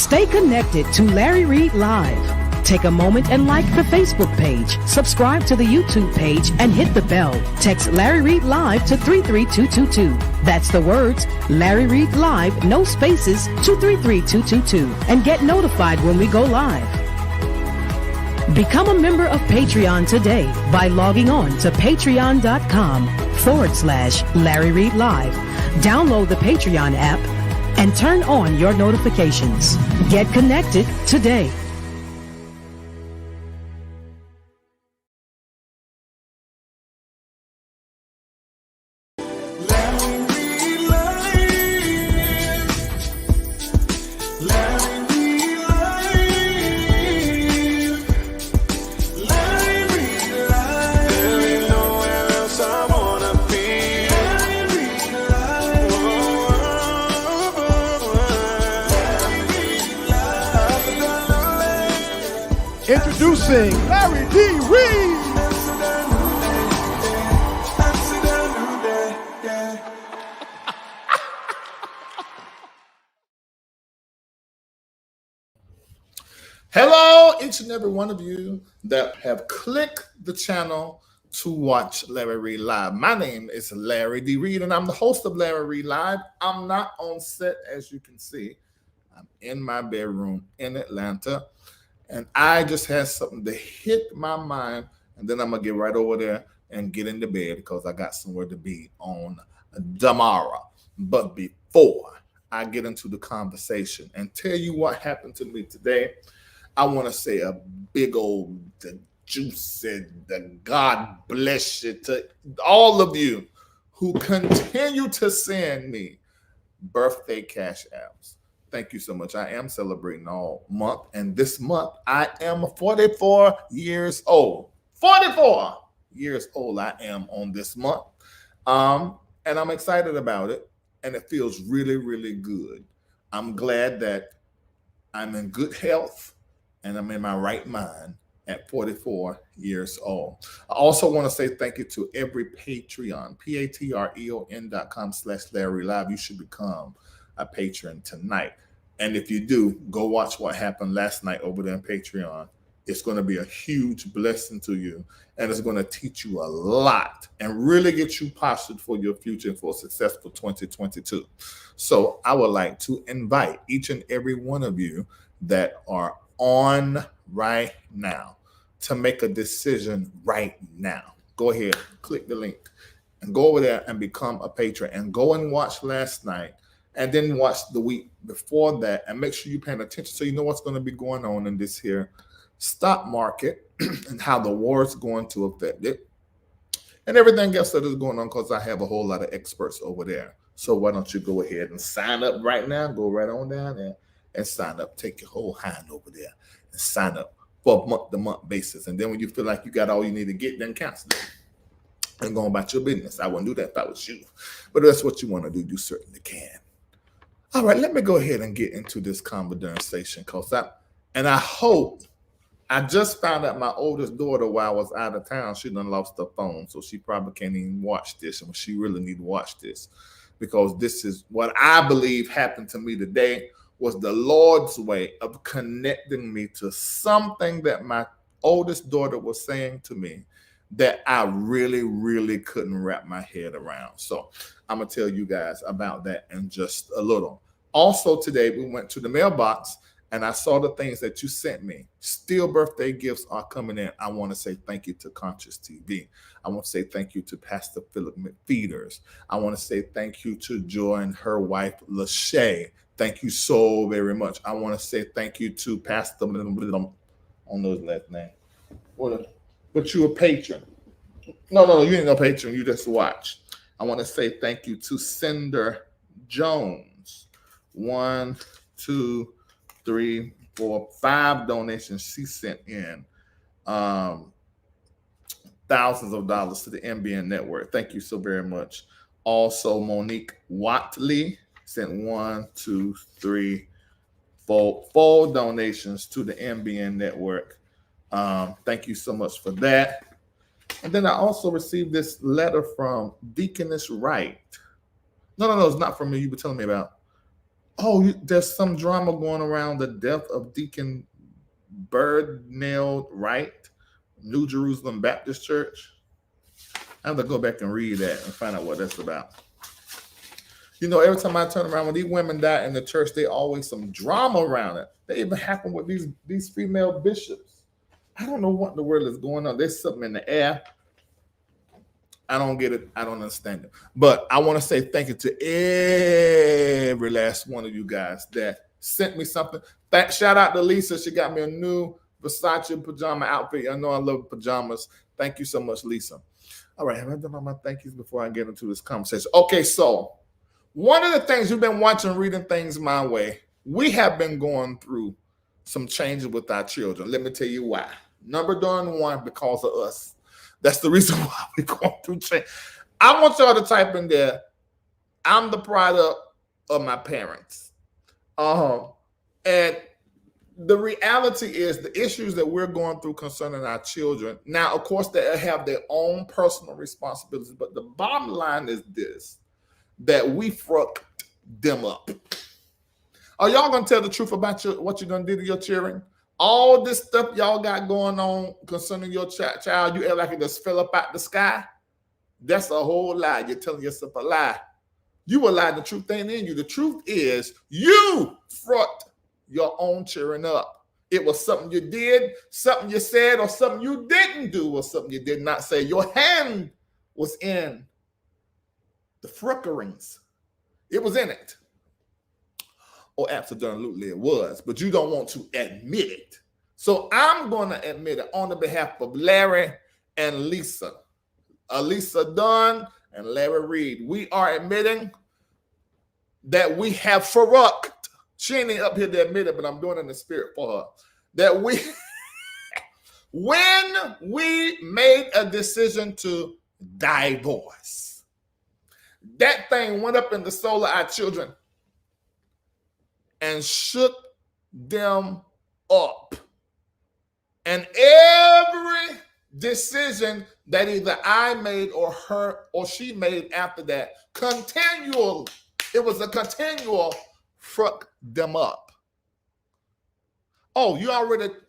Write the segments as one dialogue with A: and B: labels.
A: Stay connected to Larry Reid Live. Take a moment and like the Facebook page, subscribe to the YouTube page, and hit the bell. Text Larry Reid Live to 33222. That's the words Larry Reid Live, no spaces, to 33222, and get notified when we go live. Become a member of Patreon today by logging on to patreon.com/Larry Reid Live. Download the Patreon app and turn on your notifications. Get connected today.
B: Introducing Larry D. Reid.
C: Hello, each and every one of you that have clicked the channel to watch Larry Reid Live. My name is Larry D. Reid, and I'm the host of Larry Reid Live. I'm not on set, as you can see. I'm in my bedroom in Atlanta. And I just had something to hit my mind, and then I'm going to get right over there and get into bed because I got somewhere to be on tomorrow. But before I get into the conversation and tell you what happened to me today, I want to say a big old juicy, God bless you to all of you who continue to send me birthday cash apps. Thank you so much. I am celebrating all month. And this month, I am 44 years old. 44 years old I am on this month. And I'm excited about it. And it feels really, really good. I'm glad that I'm in good health and I'm in my right mind at 44 years old. I also want to say thank you to every Patreon, patreon.com/Larry Live. You should become a patron tonight. And if you do, go watch what happened last night over there on Patreon. It's going to be a huge blessing to you, and it's going to teach you a lot and really get you postured for your future and for a successful 2022. So I would like to invite each and every one of you that are on right now to make a decision right now. Go ahead, click the link, and go over there and become a patron, and go and watch last night. And then watch the week before that, and make sure you're paying attention so you know what's going to be going on in this here stock market and how the war is going to affect it and everything else that is going on, because I have a whole lot of experts over there. So why don't you go ahead and sign up right now? Go right on down there and sign up. Take your whole hand over there and sign up for a month-to-month basis. And then when you feel like you got all you need to get, then cancel it and go about your business. I wouldn't do that if I was you. But if that's what you want to do, you certainly can. All right, let me go ahead and get into this conversation, because I hope, I just found out my oldest daughter while I was out of town, she done lost her phone, so she probably can't even watch this, and she really need to watch this, because this is what I believe happened to me today, was the Lord's way of connecting me to something that my oldest daughter was saying to me that I really, really couldn't wrap my head around. So I'm going to tell you guys about that in just a little. Also today, we went to the mailbox and I saw the things that you sent me. Still birthday gifts are coming in. I want to say thank you to Conscious TV. I want to say thank you to Pastor Philip McFeeders. I want to say thank you to Joy and her wife, Lachey. Thank you so very much. I want to say thank you to Pastor, on those last name. But you a patron. No, you ain't no patron. You just watch. I want to say thank you to Cinder Jones. 1, 2, 3, 4, 5 donations she sent in. Thousands of dollars to the NBN network. Thank you so very much. Also, Monique Watley sent 1, 2, 3, 4 donations to the NBN network. Thank you so much for that. And then I also received this letter from Deaconess Wright. No, it's not from me. You were telling me about. Oh, there's some drama going around the death of Deacon Birdnail Wright, New Jerusalem Baptist Church. I have to go back and read that and find out what that's about. You know, every time I turn around, when these women die in the church, they always some drama around it. They even happen with these female bishops. I don't know what in the world is going on. There's something in the air. I don't get it. I don't understand it. But I want to say thank you to every last one of you guys that sent me something. Shout out to Lisa. She got me a new Versace pajama outfit. I know I love pajamas. Thank you so much, Lisa. All right, have I done all my thank yous before I get into this conversation? Okay, so one of the things you've been watching, reading things my way, we have been going through some changes with our children. Let me tell you why. Number one, because of us. That's the reason why we're going through change. I want y'all to type in there, I'm the product of my parents. And the reality is the issues that we're going through concerning our children. Now, of course, they have their own personal responsibilities, but the bottom line is this, that we fucked them up. Are y'all going to tell the truth about what you're going to do to your children? All this stuff y'all got going on concerning your child, you act like it just fell up out the sky. That's a whole lie. You're telling yourself a lie. You a lie. The truth ain't in you. The truth is you fucked your own children up. It was something you did, something you said, or something you didn't do, or something you did not say. Your hand was in the fruckerings. It was in it. Or absolutely it was, but you don't want to admit it. So I'm going to admit it on the behalf of Larry and Lisa. Alisa Dunn and Larry Reid. We are admitting that we have fucked. She ain't up here to admit it, but I'm doing it in the spirit for her. That when we made a decision to divorce, that thing went up in the soul of our children and shook them up. And every decision that either I made or her or she made after that, it was a continual fuck them up. Oh,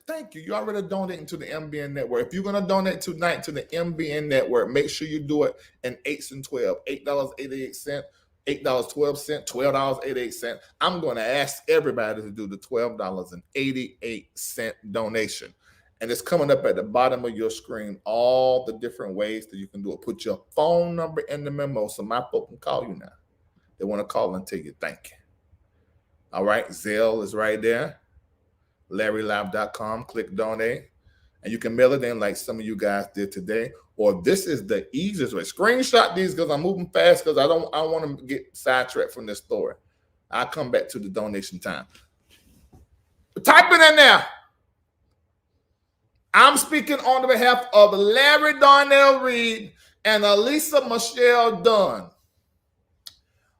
C: thank you. You already donating to the MBN network. If you're going to donate tonight to the MBN network, make sure you do it in 8s and 12, $8.88. $8.12, $12.88. I'm going to ask everybody to do the $12.88 donation. And it's coming up at the bottom of your screen, all the different ways that you can do it. Put your phone number in the memo so my folk can call you now. They want to call and tell you thank you. All right, Zelle is right there. LarryLive.com, click donate. And you can mail it in like some of you guys did today. Or this is the easiest way. Screenshot these because I'm moving fast because I want to get sidetracked from this story. I'll come back to the donation time. Type it in there. I'm speaking on the behalf of Larry Darnell Reid and Alisa Michelle Dunn.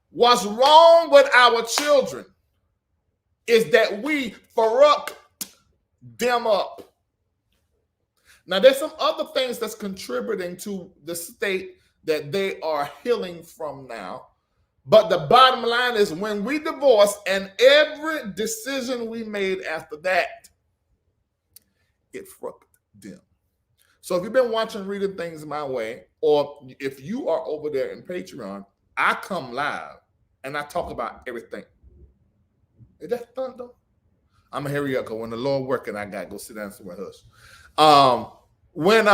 C: What's wrong with our children is that we fucked them up. Now, there's some other things that's contributing to the state that they are healing from now. But the bottom line is when we divorced and every decision we made after that, it fucked them. So if you've been watching Reading Things My Way, or if you are over there in Patreon, I come live and I talk about everything. Is that fun though? I'm going to hurry up because when the Lord working, I got to go sit down somewhere hush. When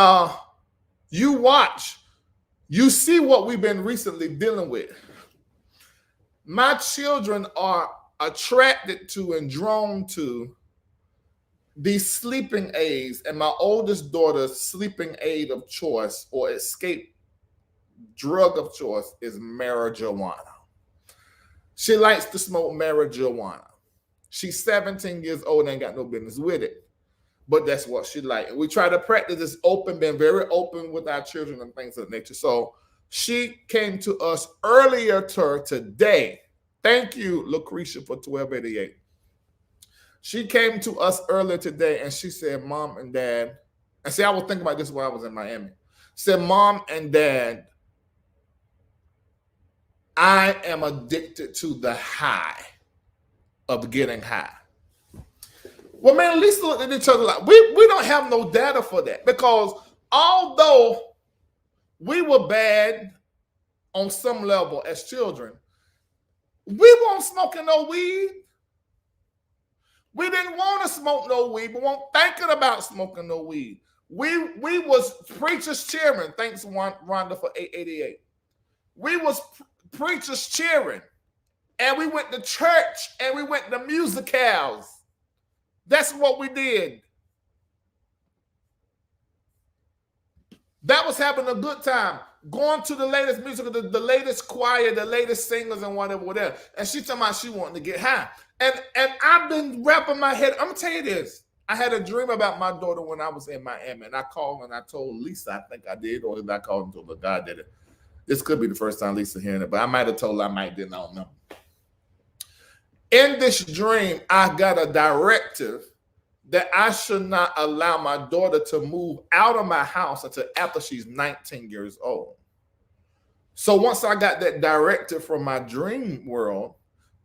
C: you watch, you see what we've been recently dealing with. My children are attracted to and drawn to these sleeping aids, and my oldest daughter's sleeping aid of choice or escape drug of choice is marijuana. She likes to smoke marijuana. She's 17 years old and ain't got no business with it. But that's what she like. And we try to practice this open, being very open with our children and things of that nature. So she came to us earlier today. Thank you, Lucretia, for 1288. She came to us earlier today and she said, Mom and Dad, and see, I was thinking about this when I was in Miami. Said, Mom and Dad, I am addicted to the high. of getting high. Well, man, at least look at each other like we don't have no data for that, because although we were bad on some level as children, we weren't smoking no weed. We didn't want to smoke no weed. We weren't thinking about smoking no weed. We was preachers cheering. Thanks, Rhonda, for 888. We was preachers cheering, and we went to church, and we went to musicals. That's what we did. That was having a good time. Going to the latest music, the latest choir, the latest singers, and whatever. And she talking about she wanting to get high. And I've been wrapping my head. I'm gonna tell you this. I had a dream about my daughter when I was in Miami, and I called and I told Lisa, I think I did, or did I call and told her God did it? This could be the first time Lisa hearing it, but I might have told her, I might didn't, I don't know. In this dream, I got a directive that I should not allow my daughter to move out of my house until after she's 19 years old. So once I got that directive from my dream world,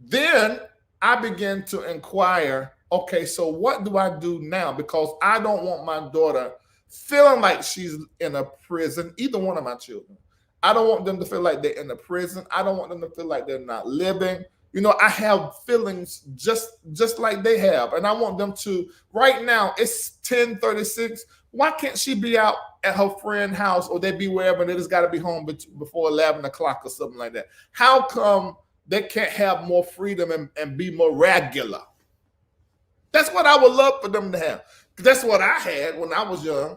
C: then I began to inquire, okay, so what do I do now? Because I don't want my daughter feeling like she's in a prison, either one of my children. I don't want them to feel like they're in a prison. I don't want them to feel like they're not living. You know, I have feelings just like they have. And I want them to, right now, it's 10:36. Why can't she be out at her friend's house, or they be wherever, and they just got to be home before 11 o'clock or something like that? How come they can't have more freedom and be more regular? That's what I would love for them to have. That's what I had when I was young.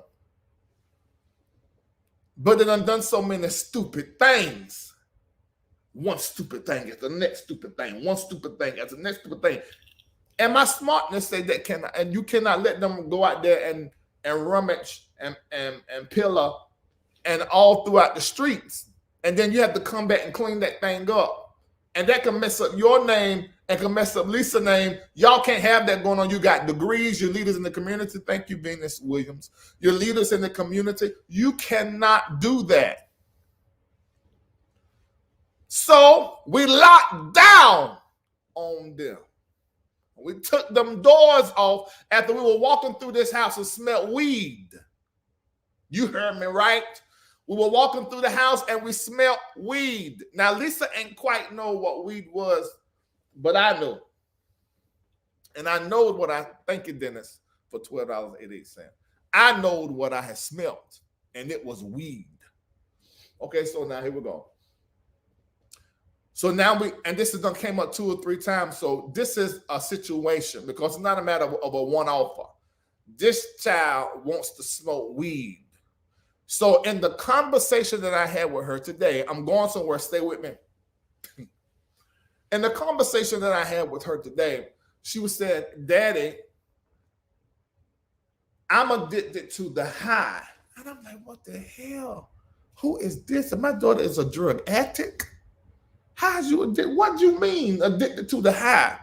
C: But they done so many stupid things. One stupid thing after the next stupid thing. One stupid thing after the next stupid thing. And my smartness said that and you cannot let them go out there and rummage and pillar and all throughout the streets. And then you have to come back and clean that thing up. And that can mess up your name and can mess up Lisa's name. Y'all can't have that going on. You got degrees, your leaders in the community. Thank you, Venus Williams. Your leaders in the community. You cannot do that. So we locked down on them. We took them doors off after we were walking through this house and smelled weed. You heard me right. We were walking through the house and we smelled weed. Now, Lisa ain't quite know what weed was, but I knew. And I know what I thank you, Dennis, for $12.88. I know what I had smelt, and it was weed. Okay, so now here we go. So now and this is done came up 2 or 3 times. So this is a situation, because it's not a matter of a one-offer. This child wants to smoke weed. So in the conversation that I had with her today, I'm going somewhere, stay with me. In the conversation that I had with her today, she was saying, Daddy, I'm addicted to the high. And I'm like, what the hell? Who is this? And my daughter is a drug addict? How's you addicted? What do you mean addicted to the high?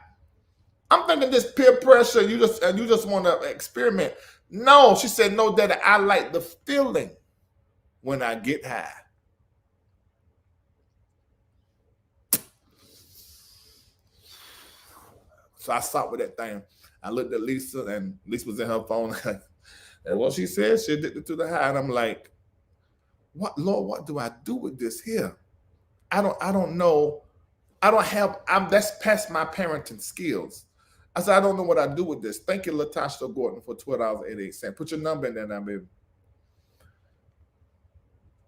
C: I'm thinking this peer pressure, you just want to experiment. No, she said, no, Daddy, I like the feeling when I get high. So I stopped with that thing. I looked at Lisa, and Lisa was in her phone. And what she said, she addicted to the high. And I'm like, what, Lord, what do I do with this here? I don't know. That's past my parenting skills. I said, I don't know what I do with this. Thank you, Latasha Gordon, for $12.88. Put your number in there now, baby.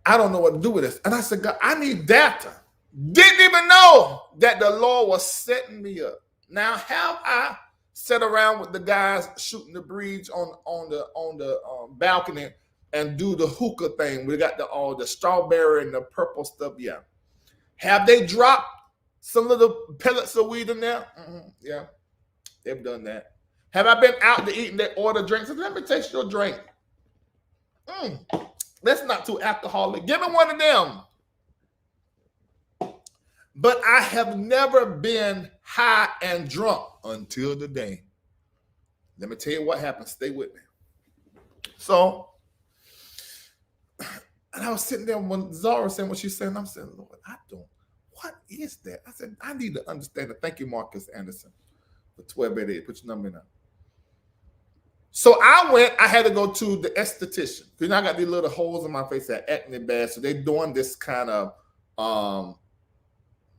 C: I don't know what to do with this. And I said, God, I need data. Didn't even know that the Lord was setting me up. Now, have I sat around with the guys shooting the breeze on the balcony and do the hookah thing? We got all the strawberry and the purple stuff. Yeah. Have they dropped some little pellets of weed in there? Mm-hmm. Yeah, they've done that. Have I been out to eat and they order drinks? Let me taste your drink. That's not too alcoholic. Give me one of them. But I have never been high and drunk until today. Let me tell you what happened. Stay with me. So, and I was sitting there when Xzharia was saying what she's saying. I'm saying, Lord, what is that? I said, I need to understand it. Thank you, Marcus Anderson, 12 8 8. Put your number in there. So I had to go to the esthetician. Because I got these little holes in my face that acne bad. So they're doing this kind of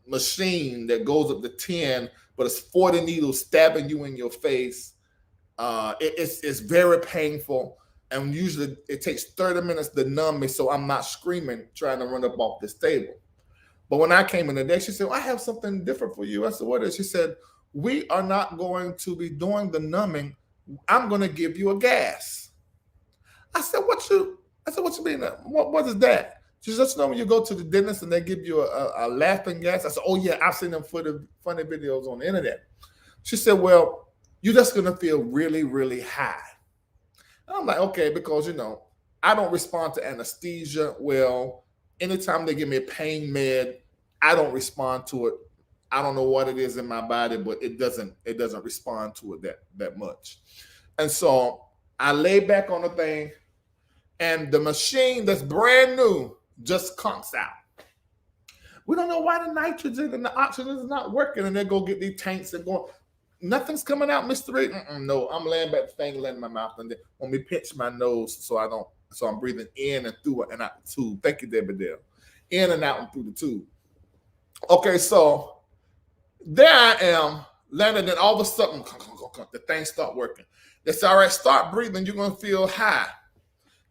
C: machine that goes up to 10, but it's 40 needles stabbing you in your face. It's very painful. And usually it takes 30 minutes to numb me so I'm not screaming trying to run up off this table. But when I came in the day, she said, I have something different for you. I said, what is it? She said, we are not going to be doing the numbing. I'm going to give you a gas. I said, what you mean? What is that? She said, when you go to the dentist and they give you a laughing gas. I said, oh yeah, I've seen them funny videos on the internet. She said, well, you're just going to feel really, really high. And I'm like, okay, because, I don't respond to anesthesia well. Anytime they give me a pain med, I don't respond to it. I don't know what it is in my body, but it doesn't respond to it that much. And so I lay back on the thing, and the machine that's brand new just conks out. We don't know why the nitrogen and the oxygen is not working, and they go get these tanks and go, nothing's coming out, Mr. Reid. No, I'm laying back, the thing laying in my mouth, and then when we pinch my nose, so I'm breathing in and through and out the tube. Thank you, Debbie Dale. In and out and through the tube. Okay, so there I am, landing, and all of a sudden, the thing start working. They say, all right, start breathing. You're going to feel high.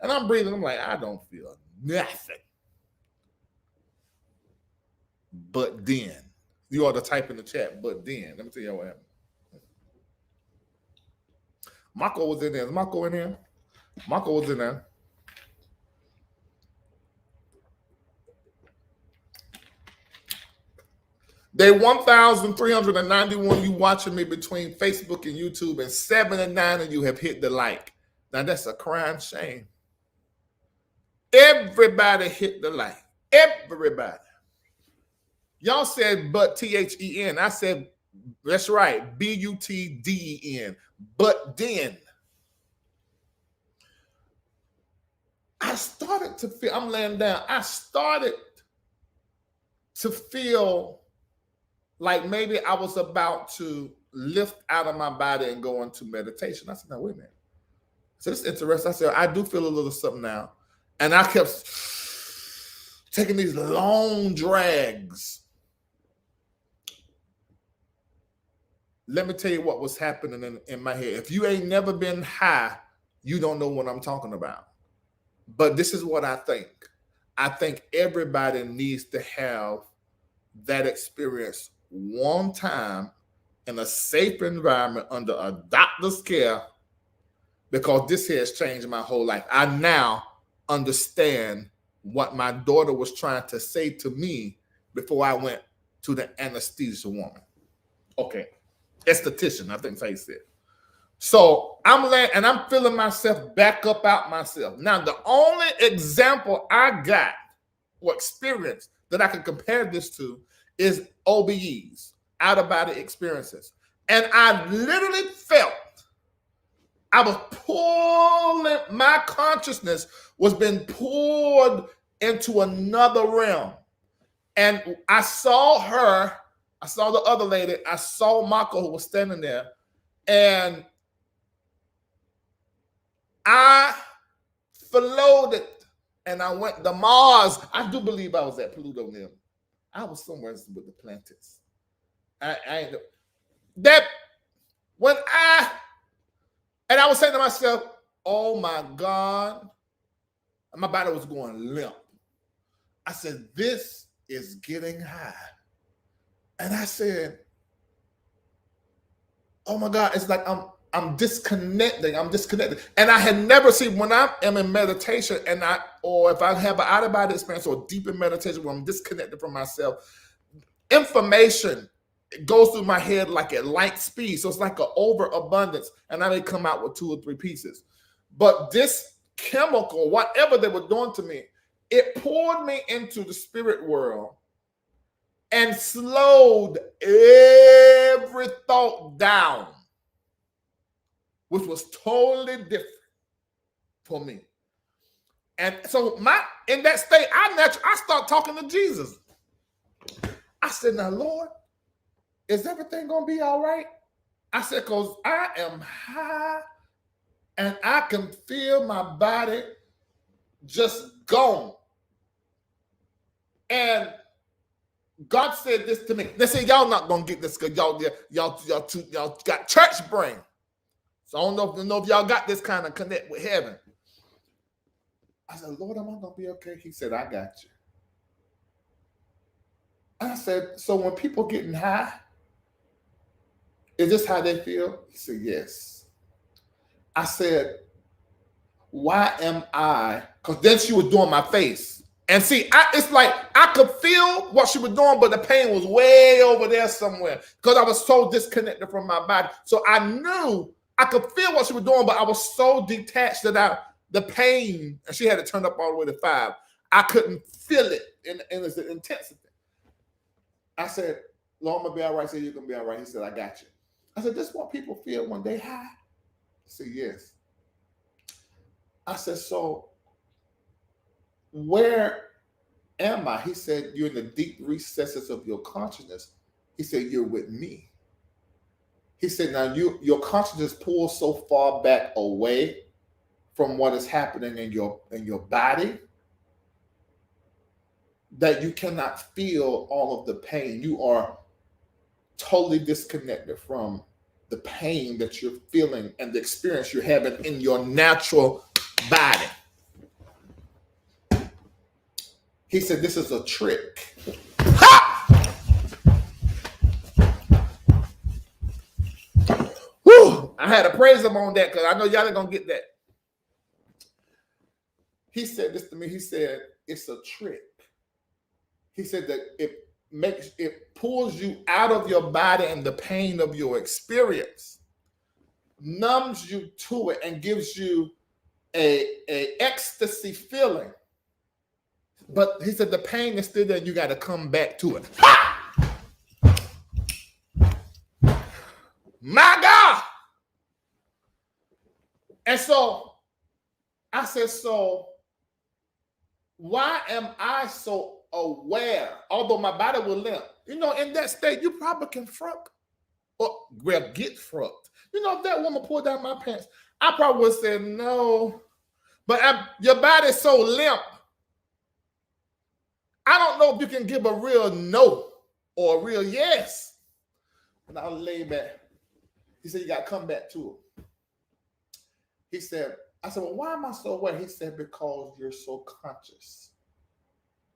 C: And I'm breathing. I'm like, I don't feel nothing. But then, you ought to type in the chat, but then. Let me tell you what happened. Marco was in there. Is Marco in here? Marco was in there. Day 1,391 you watching me between Facebook and YouTube, and 79 of you have hit the like. Now that's a crying shame. Everybody hit the like. Everybody. Y'all said but THEN. I said, that's right, BUTDEN. But then I started to feel, I'm laying down, I started to feel like maybe I was about to lift out of my body and go into meditation. I said, now, wait a minute. So this is interesting. I said, I do feel a little something now. And I kept taking these long drags. Let me tell you what was happening in my head. If you ain't never been high, you don't know what I'm talking about. But this is what I think. I think everybody needs to have that experience one time in a safe environment under a doctor's care, because this has changed my whole life. I now understand what my daughter was trying to say to me before I went to the anesthesia woman. Okay, esthetician, I think that's how you said. So I'm laying and I'm feeling myself back up out myself. Now, the only example I got or experience that I can compare this to is OBEs, out-of-body experiences. And I literally felt I was pulling, my consciousness was being pulled into another realm. And I saw her, I saw the other lady, I saw Mako who was standing there, and I floated and I went to Mars. I do believe I was at Pluto now. I was somewhere with the planets. I was saying to myself, oh my God, and my body was going limp. I said, this is getting high. And I said, oh my God, it's like I'm disconnecting. And I had never seen, when I am in meditation or if I have an out-of-body experience or deep in meditation where I'm disconnected from myself, information goes through my head like at light speed. So it's like an overabundance, and I may come out with 2 or 3 pieces. But this chemical, whatever they were doing to me, it poured me into the spirit world and slowed every thought down, which was totally different for me. And so in that state, I start talking to Jesus. I said, now, Lord, is everything going to be all right? I said, because I am high and I can feel my body just gone. And God said this to me. They said, y'all not gonna get this because y'all got church brain. So I don't know if y'all got this kind of connect with heaven. I said, Lord, am I gonna be okay? He said, I got you. I said, so when people getting high, is this how they feel? He said, yes. I said, why am I? Because then she was doing my face. And see, it's like I could feel what she was doing, but the pain was way over there somewhere because I was so disconnected from my body. So I knew I could feel what she was doing, but I was so detached that the pain, and she had to turn up all the way to 5. I couldn't feel it in its intensity. I said, Lord, I'm going to be all right. He said, you're going to be all right. He said, I got you. I said, this is what people feel when they high? He said, yes. I said, so where am I? He said, you're in the deep recesses of your consciousness. He said, you're with me. He said, now your consciousness pulls so far back away from what is happening in your body that you cannot feel all of the pain. You are totally disconnected from the pain that you're feeling and the experience you're having in your natural body. He said, this is a trick. Ha! Whew! I had to praise him on that because I know y'all ain't going to get that. He said this to me. He said, it's a trick. He said that it pulls you out of your body and the pain of your experience, numbs you to it, and gives you a ecstasy feeling. But he said the pain is still there. You got to come back to it. Ha! My God. And so I said, so why am I so aware? Although my body will limp. You know, in that state, you probably can fruck or get frucked. You know, if that woman pulled down my pants, I probably would say no. But your body's so limp. I don't know if you can give a real no or a real yes. And I lay back. He said, you got to come back to it. He said, I said, well, why am I so aware? He said, because you're so conscious.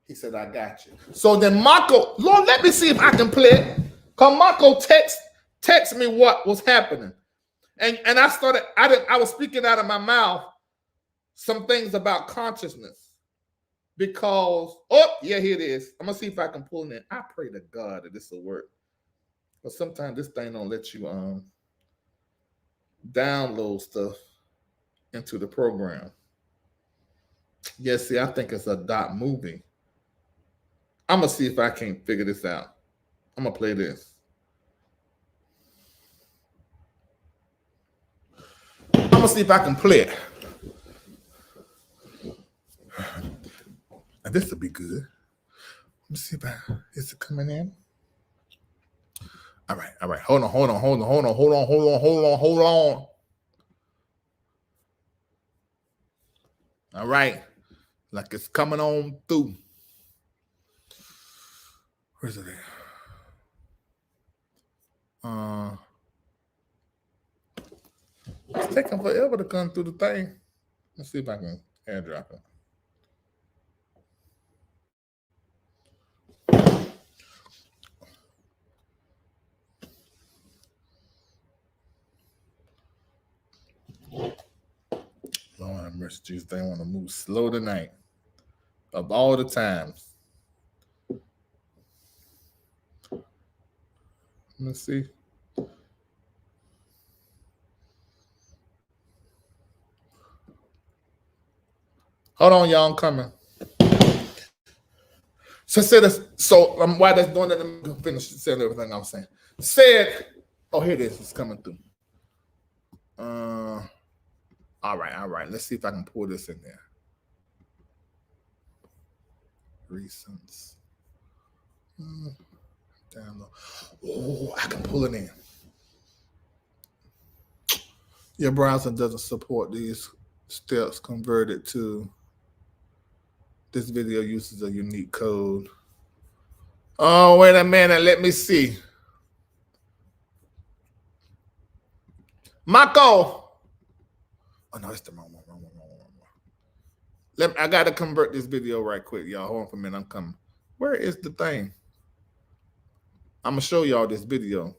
C: He said, I got you. So then Marco, Lord, let me see if I can play it. Because Marco text me what was happening. And I was speaking out of my mouth some things about consciousness. Because, here it is. I'm going to see if I can pull it in. I pray to God that this will work. But sometimes this thing don't let you download stuff into the program. Yes, see, I think it's a dot movie. I'm going to see if I can't figure this out. I'm going to play this. I'm going to see if I can play it. Now, this will be good. Let me see if is it coming in? All right. Hold on. All right. Like it's coming on through. Where's it at? It's taking forever to come through the thing. Let's see if I can airdrop it. Lord have mercy, Jesus. They want to move slow tonight. Of all the times. Let's see. Hold on, y'all. I'm coming. So while that's doing that, I'm going to finish saying everything I was saying. Said, here it is. It's coming through. All right. Let's see if I can pull this in there. Recents. Download. I can pull it in. Your browser doesn't support these steps converted to. This video uses a unique code. Oh, wait a minute. Let me see. Mako. Oh, no, it's the wrong one. I got to convert this video right quick, y'all. Hold on for a minute. I'm coming. Where is the thing? I'm going to show y'all this video.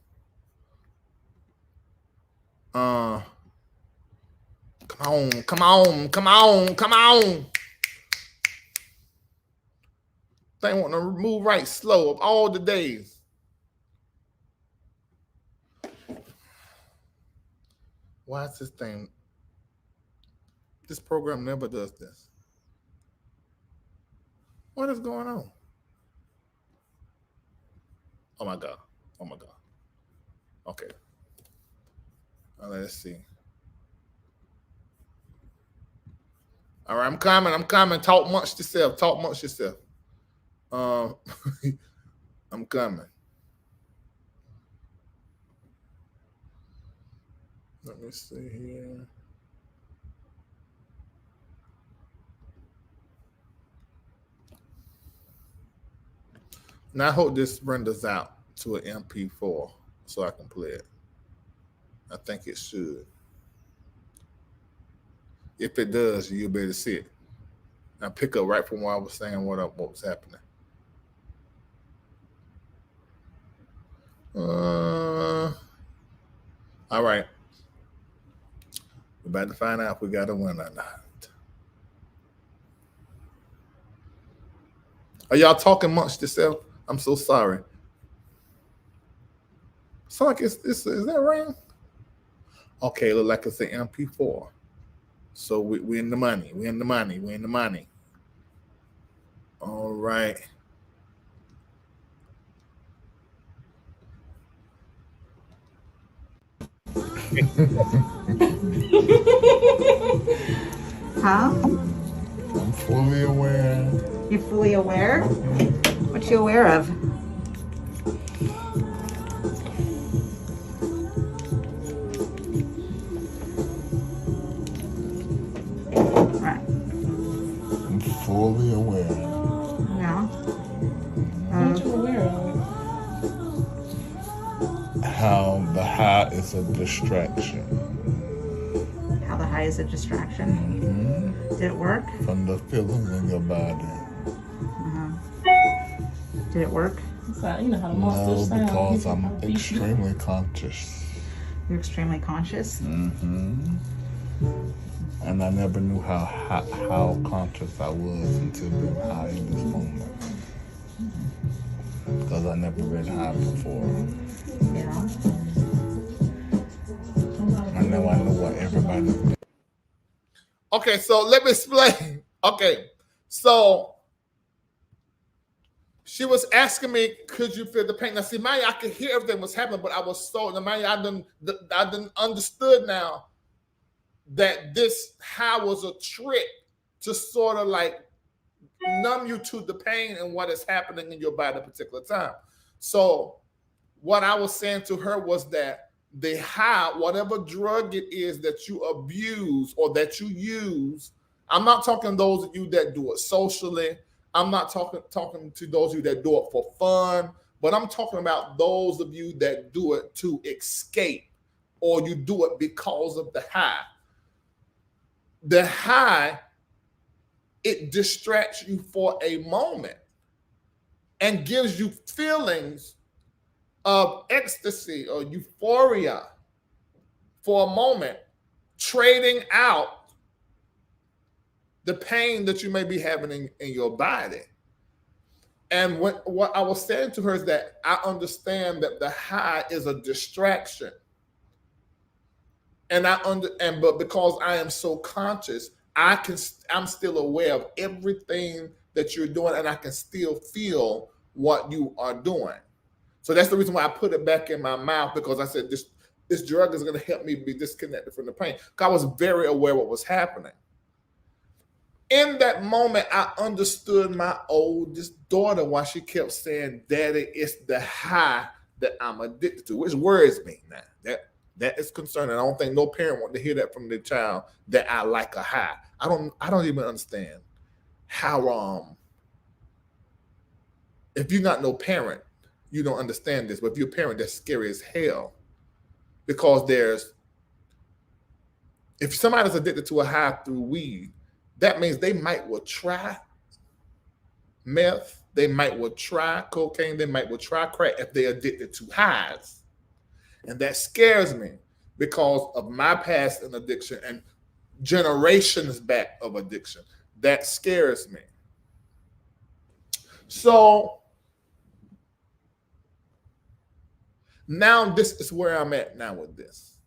C: Come on. Thing want to move right slow of all the days. Why is this thing? This program never does this. What is going on? Oh my God. Okay. Let's see. All right, I'm coming. Talk amongst yourself. I'm coming. Let me see here. Now I hope this renders out to an MP4 so I can play it. I think it should. If it does, you'll be able to see it. Now pick up right from where I was saying what was happening. All right. We're about to find out if we got a winner or not. Are y'all talking amongst yourself? I'm so sorry. Sound like is that right? Okay, look like it's an MP4. So we're in the money. All right.
D: Huh?
B: I'm fully aware.
D: You're fully aware? What you aware of? Right.
B: I'm fully aware.
D: Yeah.
E: What you aware of?
B: How the high is a distraction.
D: How the high is a distraction.
B: Mm-hmm.
D: Did it work?
B: From the feelings in your body.
D: Did it work?
E: You know how the
B: No,
E: monsters sound.
B: because I'm extremely conscious.
D: You're extremely conscious?
B: Mm-hmm. And I never knew how conscious I was until being high in this moment. Because I never been high before.
D: Yeah.
B: I know what everybody's been.
C: Okay, so let me explain. Okay, so she was asking me, could you feel the pain? Now, see, Maya, I could hear everything was happening, but I was so, Maya, I didn't understood now that this high was a trick to sort of like numb you to the pain and what is happening in your body at a particular time. So what I was saying to her was that the high, whatever drug it is that you abuse or that you use, I'm not talking those of you that do it socially. I'm not talking to those of you that do it for fun, but I'm talking about those of you that do it to escape or you do it because of the high. The high, it distracts you for a moment and gives you feelings of ecstasy or euphoria for a moment, trading out the pain that you may be having in your body. And what I was saying to her is that I understand that the high is a distraction. But because I am so conscious, I'm still aware of everything that you're doing, and I can still feel what you are doing. So that's the reason why I put it back in my mouth, because I said this drug is going to help me be disconnected from the pain. Because I was very aware what was happening. In that moment, I understood my oldest daughter why she kept saying, "Daddy, it's the high that I'm addicted to," which worries me now. That is concerning. I don't think no parent want to hear that from their child, that I like a high. I don't even understand how if you're not no parent, you don't understand this. But if you're a parent, that's scary as hell. Because if somebody's addicted to a high through weed, that means they might well try meth, they might well try cocaine, they might well try crack if they're addicted to highs. And that scares me because of my past in addiction and generations back of addiction. That scares me. So now this is where I'm at now with this.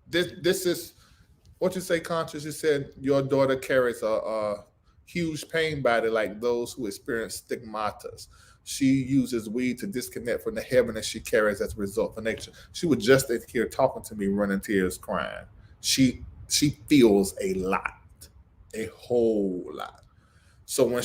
C: This is what you say, Conscious. You said your daughter carries a huge pain body like those who experience stigmatas. She uses weed to disconnect from the heaviness she carries as a result of nature. She was just here talking to me, running tears, crying. She feels a lot, a whole lot. So when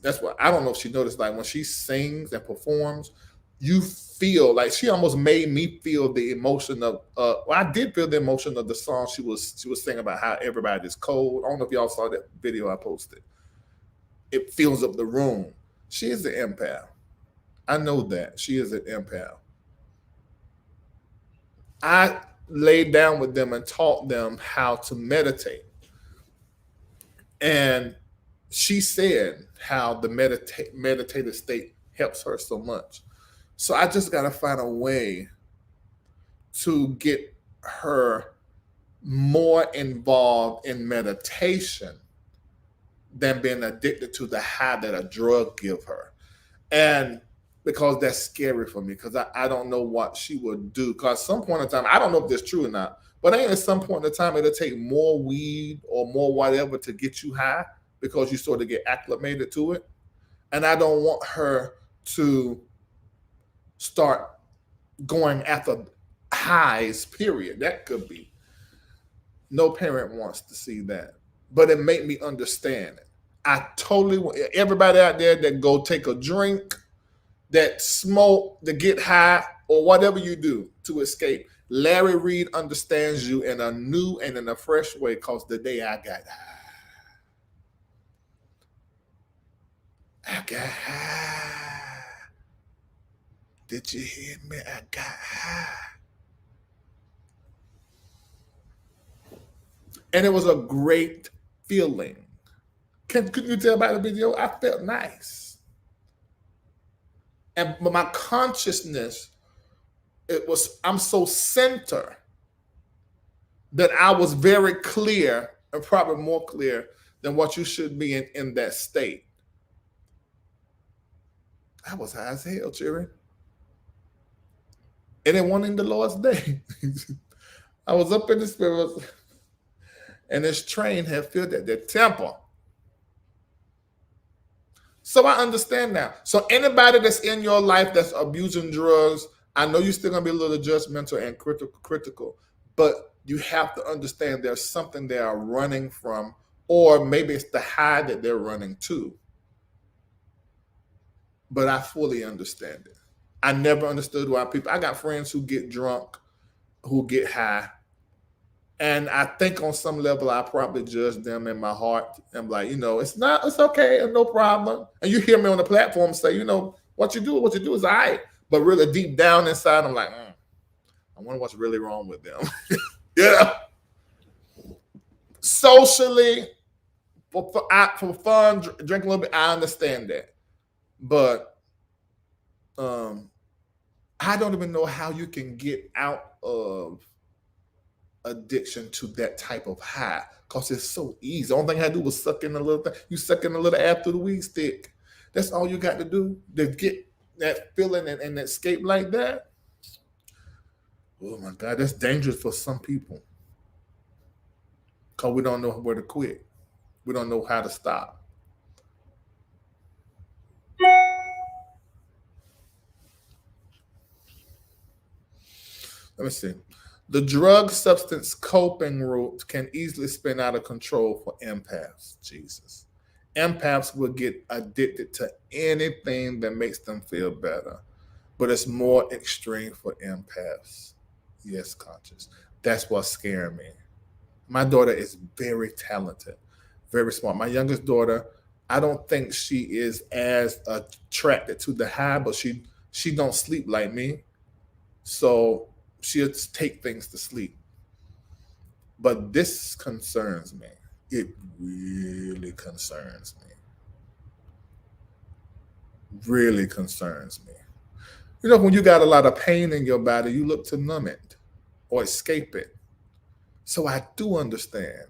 C: that's what I don't know if she noticed, like when she sings and performs, you feel like she almost made me feel the emotion of I did feel the emotion of the song she was singing about how everybody's cold. I don't know if y'all saw that video I posted. It fills up the room. She is an empath. I know that. She is an empath. I laid down with them and taught them how to meditate. And she said how the meditative state helps her so much. So I just got to find a way to get her more involved in meditation than being addicted to the high that a drug give her. And because that's scary for me, because I don't know what she would do. Because at some point in time, I don't know if that's true or not, but at some point in time, it'll take more weed or more whatever to get you high because you sort of get acclimated to it. And I don't want her to start going after highs, period. That could be. No parent wants to see that. But it made me understand it. I totally want everybody out there that go take a drink, that smoke, that get high, or whatever you do to escape. Larry Reid understands you in a new and in a fresh way, because the day I got high. Did you hear me? I got high. And it was a great feeling. Couldn't you tell by the video? I felt nice. But my consciousness, I'm so centered that I was very clear, and probably more clear than what you should be in that state. I was high as hell, Cherry. And it wasn't in the Lord's day. I was up in the spirit, and this train had filled the temple. So I understand now. So anybody that's in your life that's abusing drugs, I know you're still going to be a little judgmental and critical, but you have to understand there's something they are running from, or maybe it's the high that they're running to. But I fully understand it. I never understood why I got friends who get drunk, who get high, and I think on some level I probably judge them in my heart. I'm like, it's okay, no problem. And you hear me on the platform say, what you do is all right. But really deep down inside, I'm like, I wonder what's really wrong with them. Yeah. Socially, for fun, drink a little bit, I understand that. But I don't even know how you can get out of addiction to that type of high, because it's so easy. The only thing I had to do was suck in a little thing. You suck in a little air through the weed stick. That's all you got to do to get that feeling and escape like that. Oh my God, that's dangerous for some people, because we don't know where to quit. We don't know how to stop. Let me see. The drug substance coping route can easily spin out of control for empaths. Jesus. Empaths will get addicted to anything that makes them feel better. but it's more extreme for empaths. Yes, conscious. That's what's scaring me. My daughter is very talented, very smart. My youngest daughter, I don't think she is as attracted to the high, but she don't sleep like me, so she'll take things to sleep. But this concerns me. It really concerns me. Really concerns me. You know, when you got a lot of pain in your body, you look to numb it or escape it. So I do understand.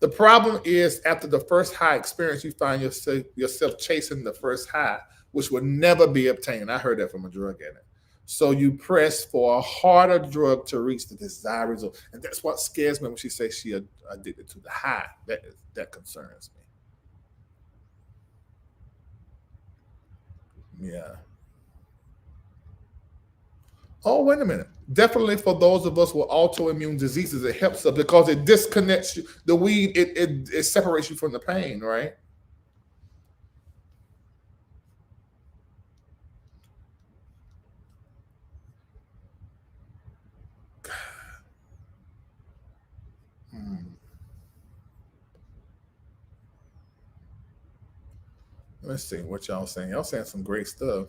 C: The problem is after the first high experience, you find yourself chasing the first high, which will never be obtained. I heard that from a drug addict. So you press for a harder drug to reach the desired result. And that's what scares me when she says she addicted to the high. That concerns me. Yeah. Oh, wait a minute. Definitely for those of us with autoimmune diseases, it helps us because it disconnects you. The weed, it separates you from the pain, right? Let's see what y'all saying. Y'all saying some great stuff.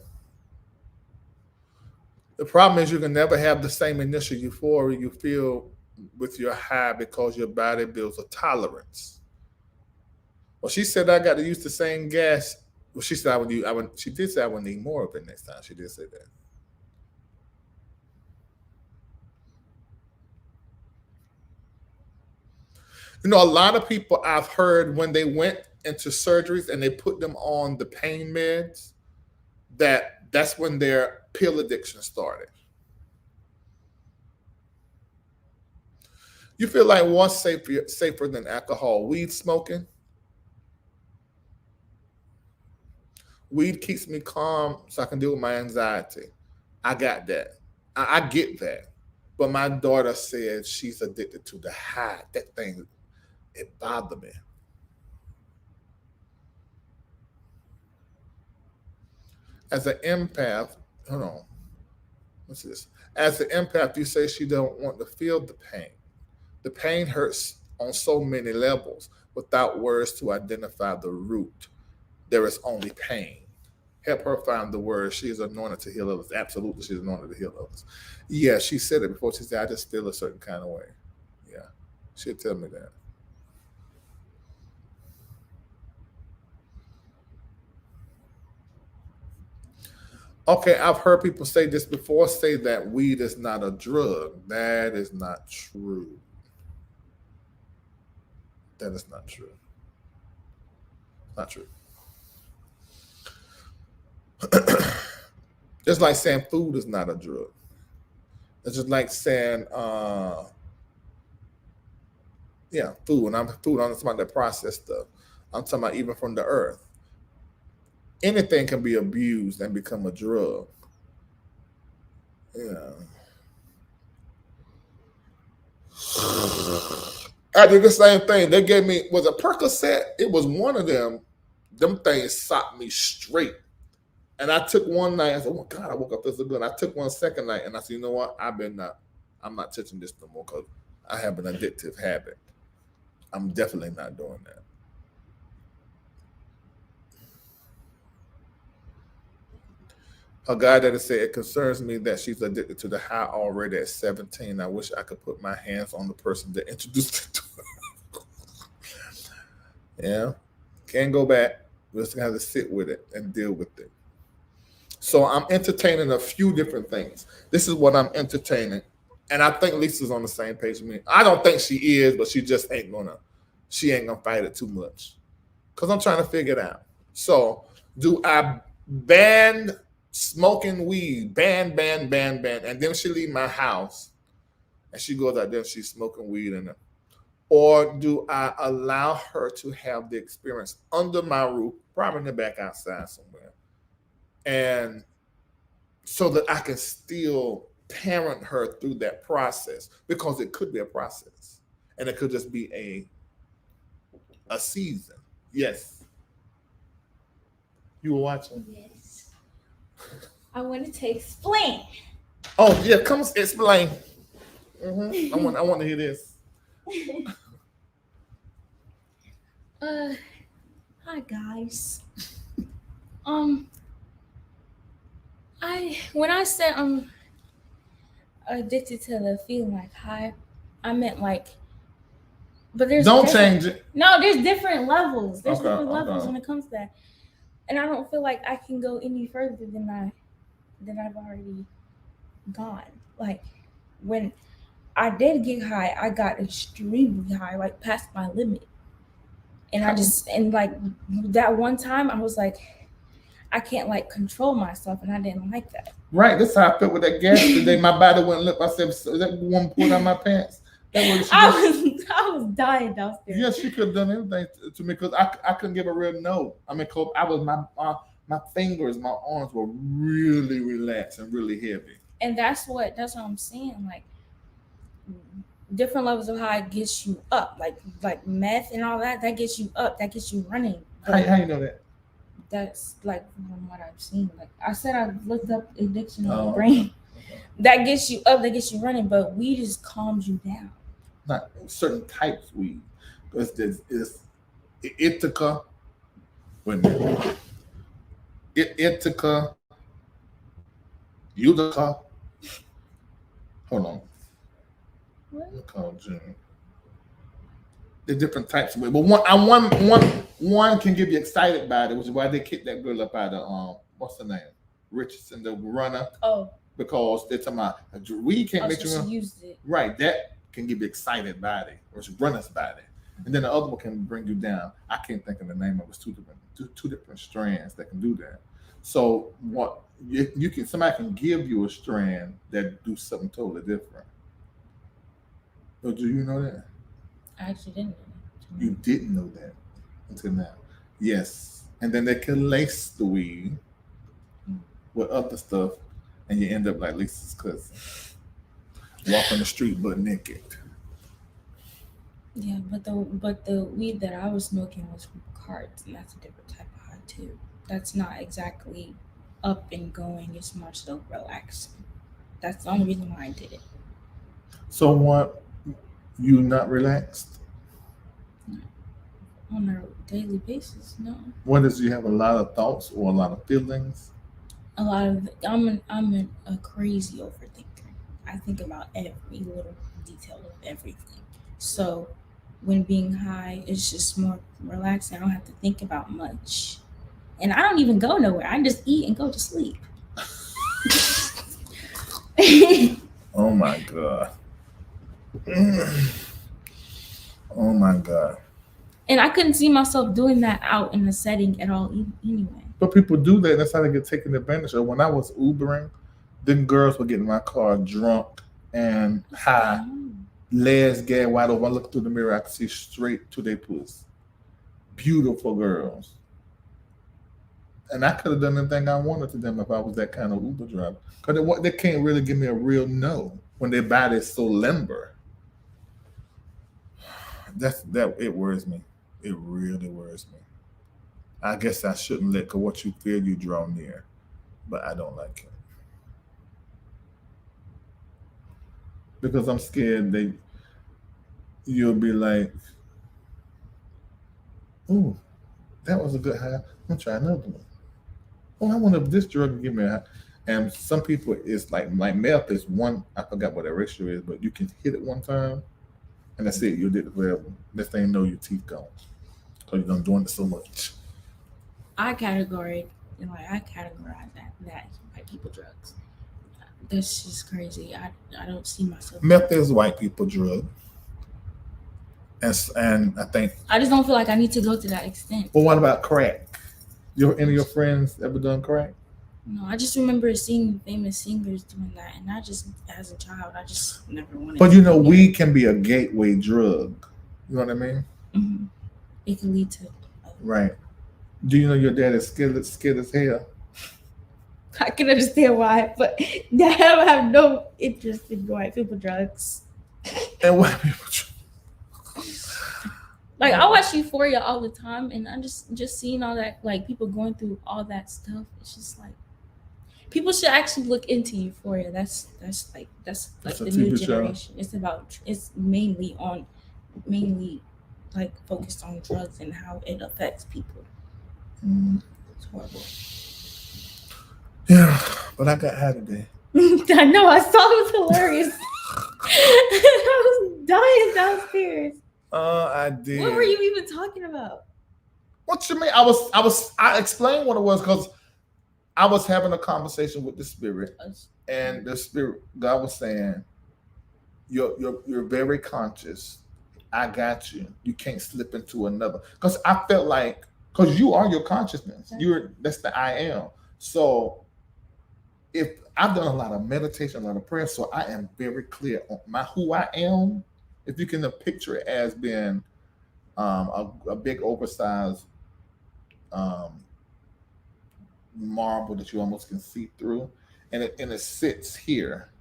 C: The problem is you can never have the same initial euphoria you feel with your high because your body builds a tolerance. Well, she said I got to use the same gas. Well, she said she did say I would need more of it next time. She did say that. You know, a lot of people I've heard when they went into surgeries and they put them on the pain meds, that's when their pill addiction started. You feel like what's safer than alcohol? Weed smoking? Weed keeps me calm so I can deal with my anxiety. I got that. I get that. But my daughter said she's addicted to the high. That thing, it bothered me. As an empath, hold on. What's this? As an empath, you say she don't want to feel the pain. The pain hurts on so many levels without words to identify the root. There is only pain. Help her find the words. She is anointed to heal others. Absolutely, she's anointed to heal others. Yeah, she said it before. She said, I just feel a certain kind of way. Yeah, she'll tell me that. Okay, I've heard people say this before, say that weed is not a drug. That is not true. That is not true. Not true. Just like saying food is not a drug. It's just like saying, food. And I'm not talking about that processed stuff. I'm talking about even from the earth. Anything can be abused and become a drug. Yeah. I did the same thing. They gave me, was a Percocet? It was one of them. Them things socked me straight. And I took one night. I said, "Oh God, I woke up feeling good." I took one second night, and I said, "You know what? I'm not touching this no more because I have an addictive habit. I'm definitely not doing that." A guy that has said, "It concerns me that she's addicted to the high already at 17. I wish I could put my hands on the person that introduced it to her." Yeah, can't go back. We're just gonna have to sit with it and deal with it. So I'm entertaining a few different things. This is what I'm entertaining. And I think Lisa's on the same page with me. I don't think she is, but she just ain't gonna fight it too much. Because I'm trying to figure it out. So do I ban smoking weed? Ban. And then she leave my house and she goes out there and she's smoking weed in it. Or do I allow her to have the experience under my roof, probably in the back outside somewhere? And so that I can still parent her through that process, because it could be a process and it could just be a season. Yes. You were watching?
F: Yes. I wanted to explain.
C: Oh yeah, come explain. I want to hear this.
F: Hi guys. When I said I'm addicted to the feeling like high, I meant like, but there's
C: Don't change it.
F: No, there's different levels. There's
C: Okay,
F: different levels
C: okay.
F: when it comes to that, and I don't feel like I can go any further than I've already gone. Like when I did get high, I got extremely high, like past my limit, and like that one time I was like, I can't like control myself, and I didn't like that.
C: Right, that's how I felt with that gas today. My body wouldn't look. I said, "So that woman pulled out my pants." That was
F: I was dying downstairs.
C: Yeah, she could have done everything to me because I couldn't give a real no. I mean, cause I was my fingers, my arms were really relaxed and really heavy.
F: And that's what I'm saying. Like different levels of high gets you up. Like meth and all that gets you up. That gets you running.
C: How you know that?
F: That's like from what I've seen. Like I said, I've looked up addiction in the brain. That gets you up. That gets you running. But weed just calms you down.
C: Not certain types of weed. Because there's Ithaca. Wait a minute. Ithaca. Utica. Hold on. What? Call Jimmy. There's different types of weed. But one can give you excited about it, which is why they kicked that girl up out of what's her name? Richardson, the runner.
F: Oh.
C: Because they're talking about weed can't make you run.
F: Used it.
C: Right. That can give you excited body, or it's runner's body. And then the other one can bring you down. I can't think of the name of it. It's two different strands that can do that. So what you can somebody can give you a strand that do something totally different. So do you know that?
F: I actually didn't know that.
C: You didn't know that until now. Yes. And then they can lace the weed with other stuff, and you end up like Lisa's cousin. Walking the street butt naked.
F: Yeah, but the weed that I was smoking was from carts, and that's a different type of high too. That's not exactly up and going. It's more so relaxing. That's the only reason why I did it.
C: So what? You not relaxed?
F: On a daily basis, no.
C: What is? You have a lot of thoughts or a lot of feelings?
F: A lot of. I'm a crazy overthinker. I think about every little detail of everything. So when being high, it's just more relaxing. I don't have to think about much. And I don't even go nowhere. I just eat and go to sleep.
C: Oh my God. Oh my God.
F: And I couldn't see myself doing that out in a setting at all anyway.
C: But people do that. That's how they get taken advantage of. When I was Ubering, then girls would get in my car drunk and high. Legs gag wide open. I look through the mirror, I could see straight to their puss. Beautiful girls. And I could have done anything I wanted to them if I was that kind of Uber driver. Because they can't really give me a real no when their body is so limber. It worries me. It really worries me. I guess I shouldn't let what you feel you draw near, but I don't like it. Because I'm scared you'll be like, oh, that was a good high. I'm gonna try another one. Oh, I wonder if this drug will give me a high. And some people, it's like meth is one, I forgot what the ratio is, but you can hit it one time and that's it. You did it forever. Next thing you know, your teeth gone. Because you're done doing it so much.
F: I categorize that white people drugs. That's just crazy. I don't see myself.
C: Meth is white people drug. And I think
F: I just don't feel like I need to go to that extent.
C: Well, what about crack? Any of your friends ever done crack?
F: No, I just remember seeing famous singers doing that, and I just, as a child, I just never wanted.
C: But you know, weed can be a gateway drug. You know what I mean?
F: Mm-hmm. It can lead to.
C: Right. Do you know your dad is scared as hell?
F: I can understand why, but I have no interest in white people drugs.
C: And white people drugs.
F: Like I watch Euphoria all the time, and I'm just seeing all that, like people going through all that stuff. It's just like, People should actually look into Euphoria. That's like
C: It's a
F: the new
C: TV show.
F: generation. It's mainly like focused on drugs and how it affects people. It's horrible.
C: Yeah, but I got high today.
F: I know. I saw it was hilarious. I was dying downstairs.
C: I did.
F: What were you even talking about?
C: What you mean? I explained what it was because I was having a conversation with the spirit, and the spirit, God was saying, you're very conscious. I got you. You can't slip into another. Because I felt like, because you are your consciousness. That's the I am. So if I've done a lot of meditation, a lot of prayer, so I am very clear on who I am. If you can picture it as being a big oversized marble that you almost can see through, and it sits here,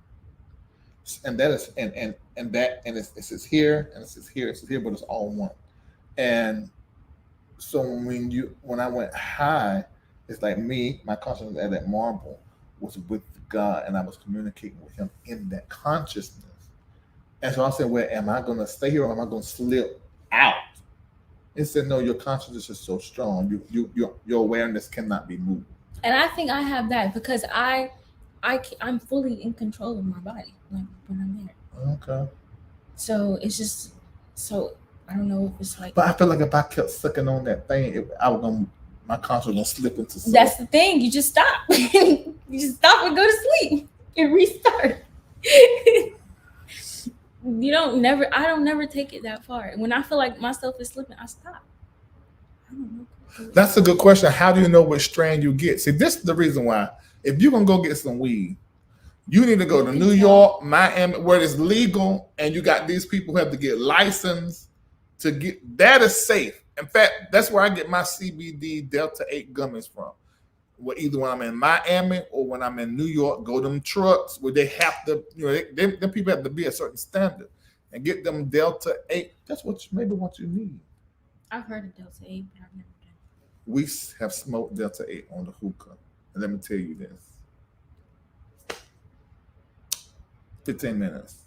C: and that is and it sits here, and it sits here, but it's all one. And so when I went high, it's like my consciousness at that marble was with God, and I was communicating with Him in that consciousness. And so I said, well, am I going to stay here or am I going to slip out? It said, no, your consciousness is so strong. Your awareness cannot be moved.
F: And I think I have that because I'm fully in control of my body, like when I'm there.
C: Okay.
F: So it's just I don't know if it's like.
C: But I feel like if I kept sucking on that thing, my consciousness gonna slip into something.
F: That's the thing. You just stop. You just stop and go to sleep and restart. I don't never take it that far. When I feel like myself is slipping, I stop. I don't know.
C: That's a good question. How do you know which strand you get? See, this is the reason why. If you're gonna go get some weed, you need to go to New York, Miami, where it's legal, and you got these people who have to get licensed to get. That is safe. In fact, that's where I get my CBD Delta 8 gummies from. Well, either when I'm in Miami or when I'm in New York, go to them trucks where they have to, them people have to be a certain standard and get them Delta 8. That's what you need.
F: I've heard of Delta 8, but I've never done it.
C: We have smoked Delta 8 on the hookah. And let me tell you this. 15 minutes.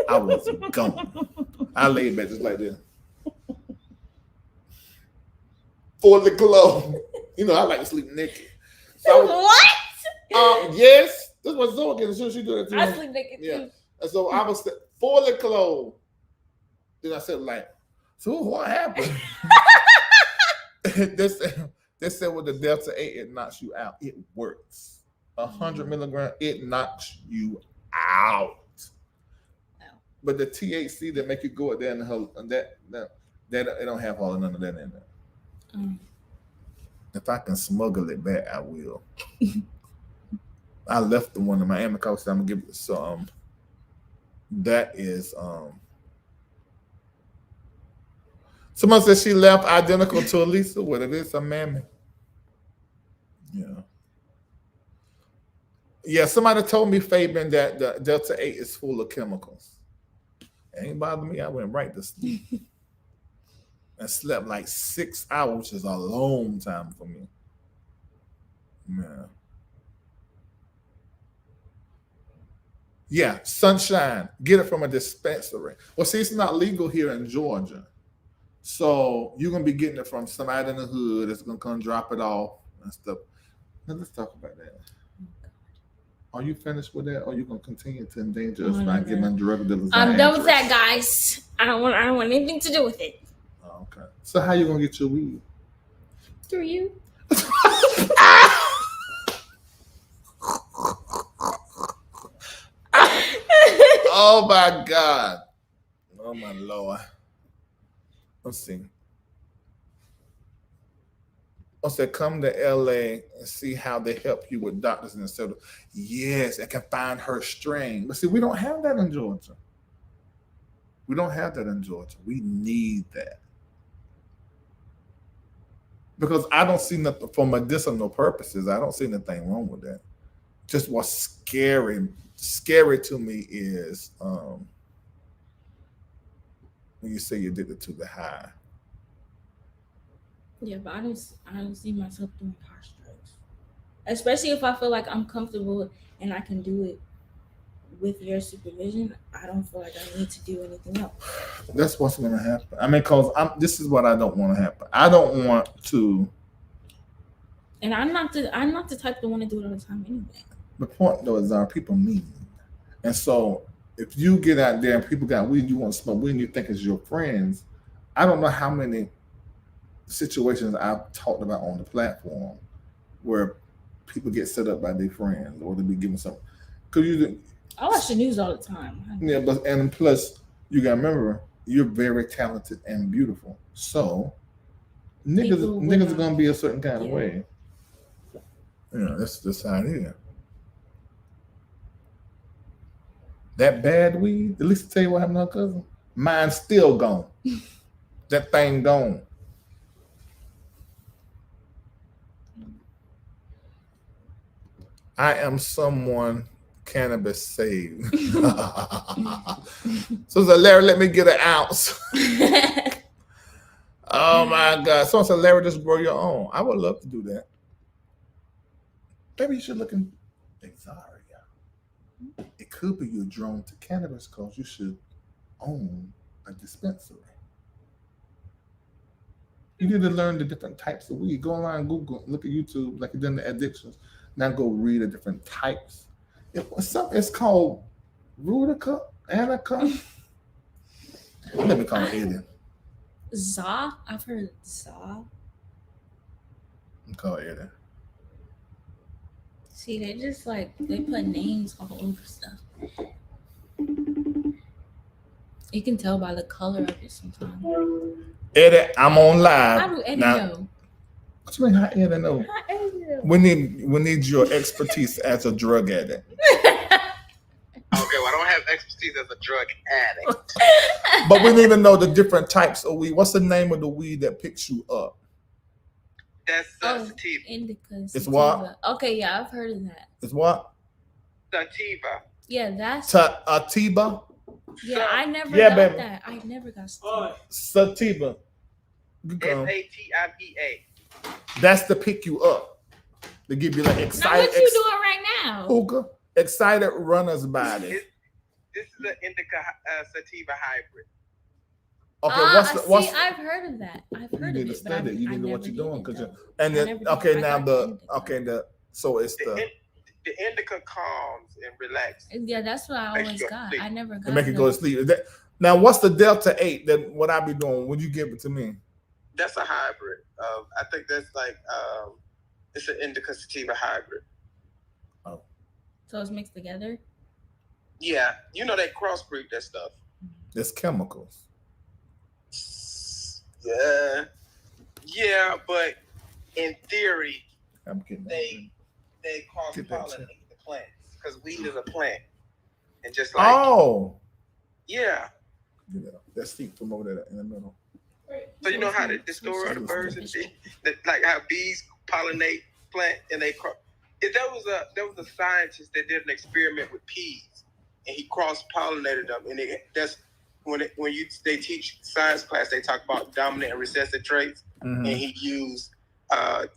C: I was gone. I laid back just like this. Fully clothed. I like to sleep naked. So
F: What?
C: Yes. That's what Zoe gets. She do that too.
F: I sleep naked too.
C: And so I was fully clothed. Then I said, so what happened? They said with the Delta 8, it knocks you out. It works. 100 milligrams, it knocks you out. Wow. But the THC that make you go out there and that it don't have all none of that in there. If I can smuggle it back, I will. I left the one in Miami because I'm gonna give it some. That is someone said she left identical to Alisa. What it is, a mammy. Yeah. Somebody told me, Fabian, that the Delta 8 is full of chemicals. It ain't bothered me. I went right to sleep. And slept like 6 hours, which is a long time for me. Yeah, Sunshine. Get it from a dispensary. Well, see, it's not legal here in Georgia. So you're going to be getting it from somebody in the hood that's going to come drop it off and stuff. Now, let's talk about that. Are you finished with that, or are you going to continue to endanger us by giving drug dealers?
F: I'm done with that, guys. I don't want anything to do with it.
C: Okay. So how you gonna get your weed?
F: Through you.
C: Oh my God. Oh my Lord. Let's see. I said, come to LA and see how they help you with doctors and etc. Yes, I can find her strain. But see, we don't have that in Georgia. We don't have that in Georgia. We need that. Because I don't see nothing for medicinal purposes. I don't see anything wrong with that. Just what's scary to me is when you say you're addicted to the high.
F: Yeah, but I don't see myself doing harsh drugs. Especially if I feel like I'm comfortable and I can do it with your supervision. I don't feel like I need to do anything else.
C: That's what's going to happen. I mean, because this is what I don't want to happen. I don't want to.
F: And I'm not the type to want to do it all the time anyway.
C: The point though is our people mean, and so if you get out there and people got weed, you want to smoke weed, and you think it's your friends. I don't know how many situations I've talked about on the platform where people get set up by their friends or they be giving something. Cause
F: I watch the news all the time.
C: Yeah, but and plus you gotta remember you're very talented and beautiful. So niggas are gonna be a certain kind of way. Yeah, that's how it is. That bad weed, at least tell you what happened to her cousin. Mine's still gone. That thing gone. I am someone cannabis saved. So Larry, let me get an ounce. Oh my God. Someone said, Larry, just grow your own. I would love to do that. Maybe you should look in Xzharia. It could be you're drawn to cannabis because you should own a dispensary. You need to learn the different types of weed. Go online, Google, look at YouTube, like you've done the addictions. Now go read the different types. It's called Rudica, Anica. Let me call it Eden.
F: Za? I've heard Za.
C: I'm call it Eden.
F: See, they just they put names all over stuff. You can tell by the color of it sometimes.
C: Eddie, I'm on live.
F: How do Eddie
C: now,
F: know?
C: What you mean, how Eddie know?
F: How Eddie know?
C: We need your expertise as a drug addict.
G: Okay, well, I don't have expertise as a drug addict.
C: But we need to know the different types of weed. What's the name of the weed that picks you up?
G: That's sativa.
F: Indica.
C: It's what?
F: Okay, yeah, I've heard of that.
C: It's what?
G: Sativa.
F: Yeah, that's
C: Sativa.
F: Yeah, I never got
C: baby.
F: that. I never got sativa.
C: Sativa.
G: Sativa.
C: That's to pick you up. To give you like
F: Now
C: excited.
F: what you doing right now?
C: Hookah. Excited runner's body.
G: This is an indica sativa hybrid.
C: Okay, what's
F: I've heard of that. I've heard
C: you
F: of
C: need to
F: it.
C: study it. You need to know what you're doing because
G: The indica calms and relaxes.
F: Yeah, that's what I always got. I never got
C: and make it go to sleep. Now, what's the Delta 8 that what I be doing when you give it to me?
G: That's a hybrid. I think that's it's an indica sativa hybrid.
C: Oh,
F: so it's mixed together.
G: Yeah, you know they crossbreed that stuff.
C: It's chemicals.
G: Yeah, but in theory,
C: they
G: cross-pollinate the plants because weed is a plant, and just
C: yeah, that seat from over there in the middle.
G: So you know how the story of the birds and shit, like how bees pollinate plant and they cross. There was a scientist that did an experiment with peas, and he cross-pollinated them, and that's when they teach science class, they talk about dominant and recessive traits, and he used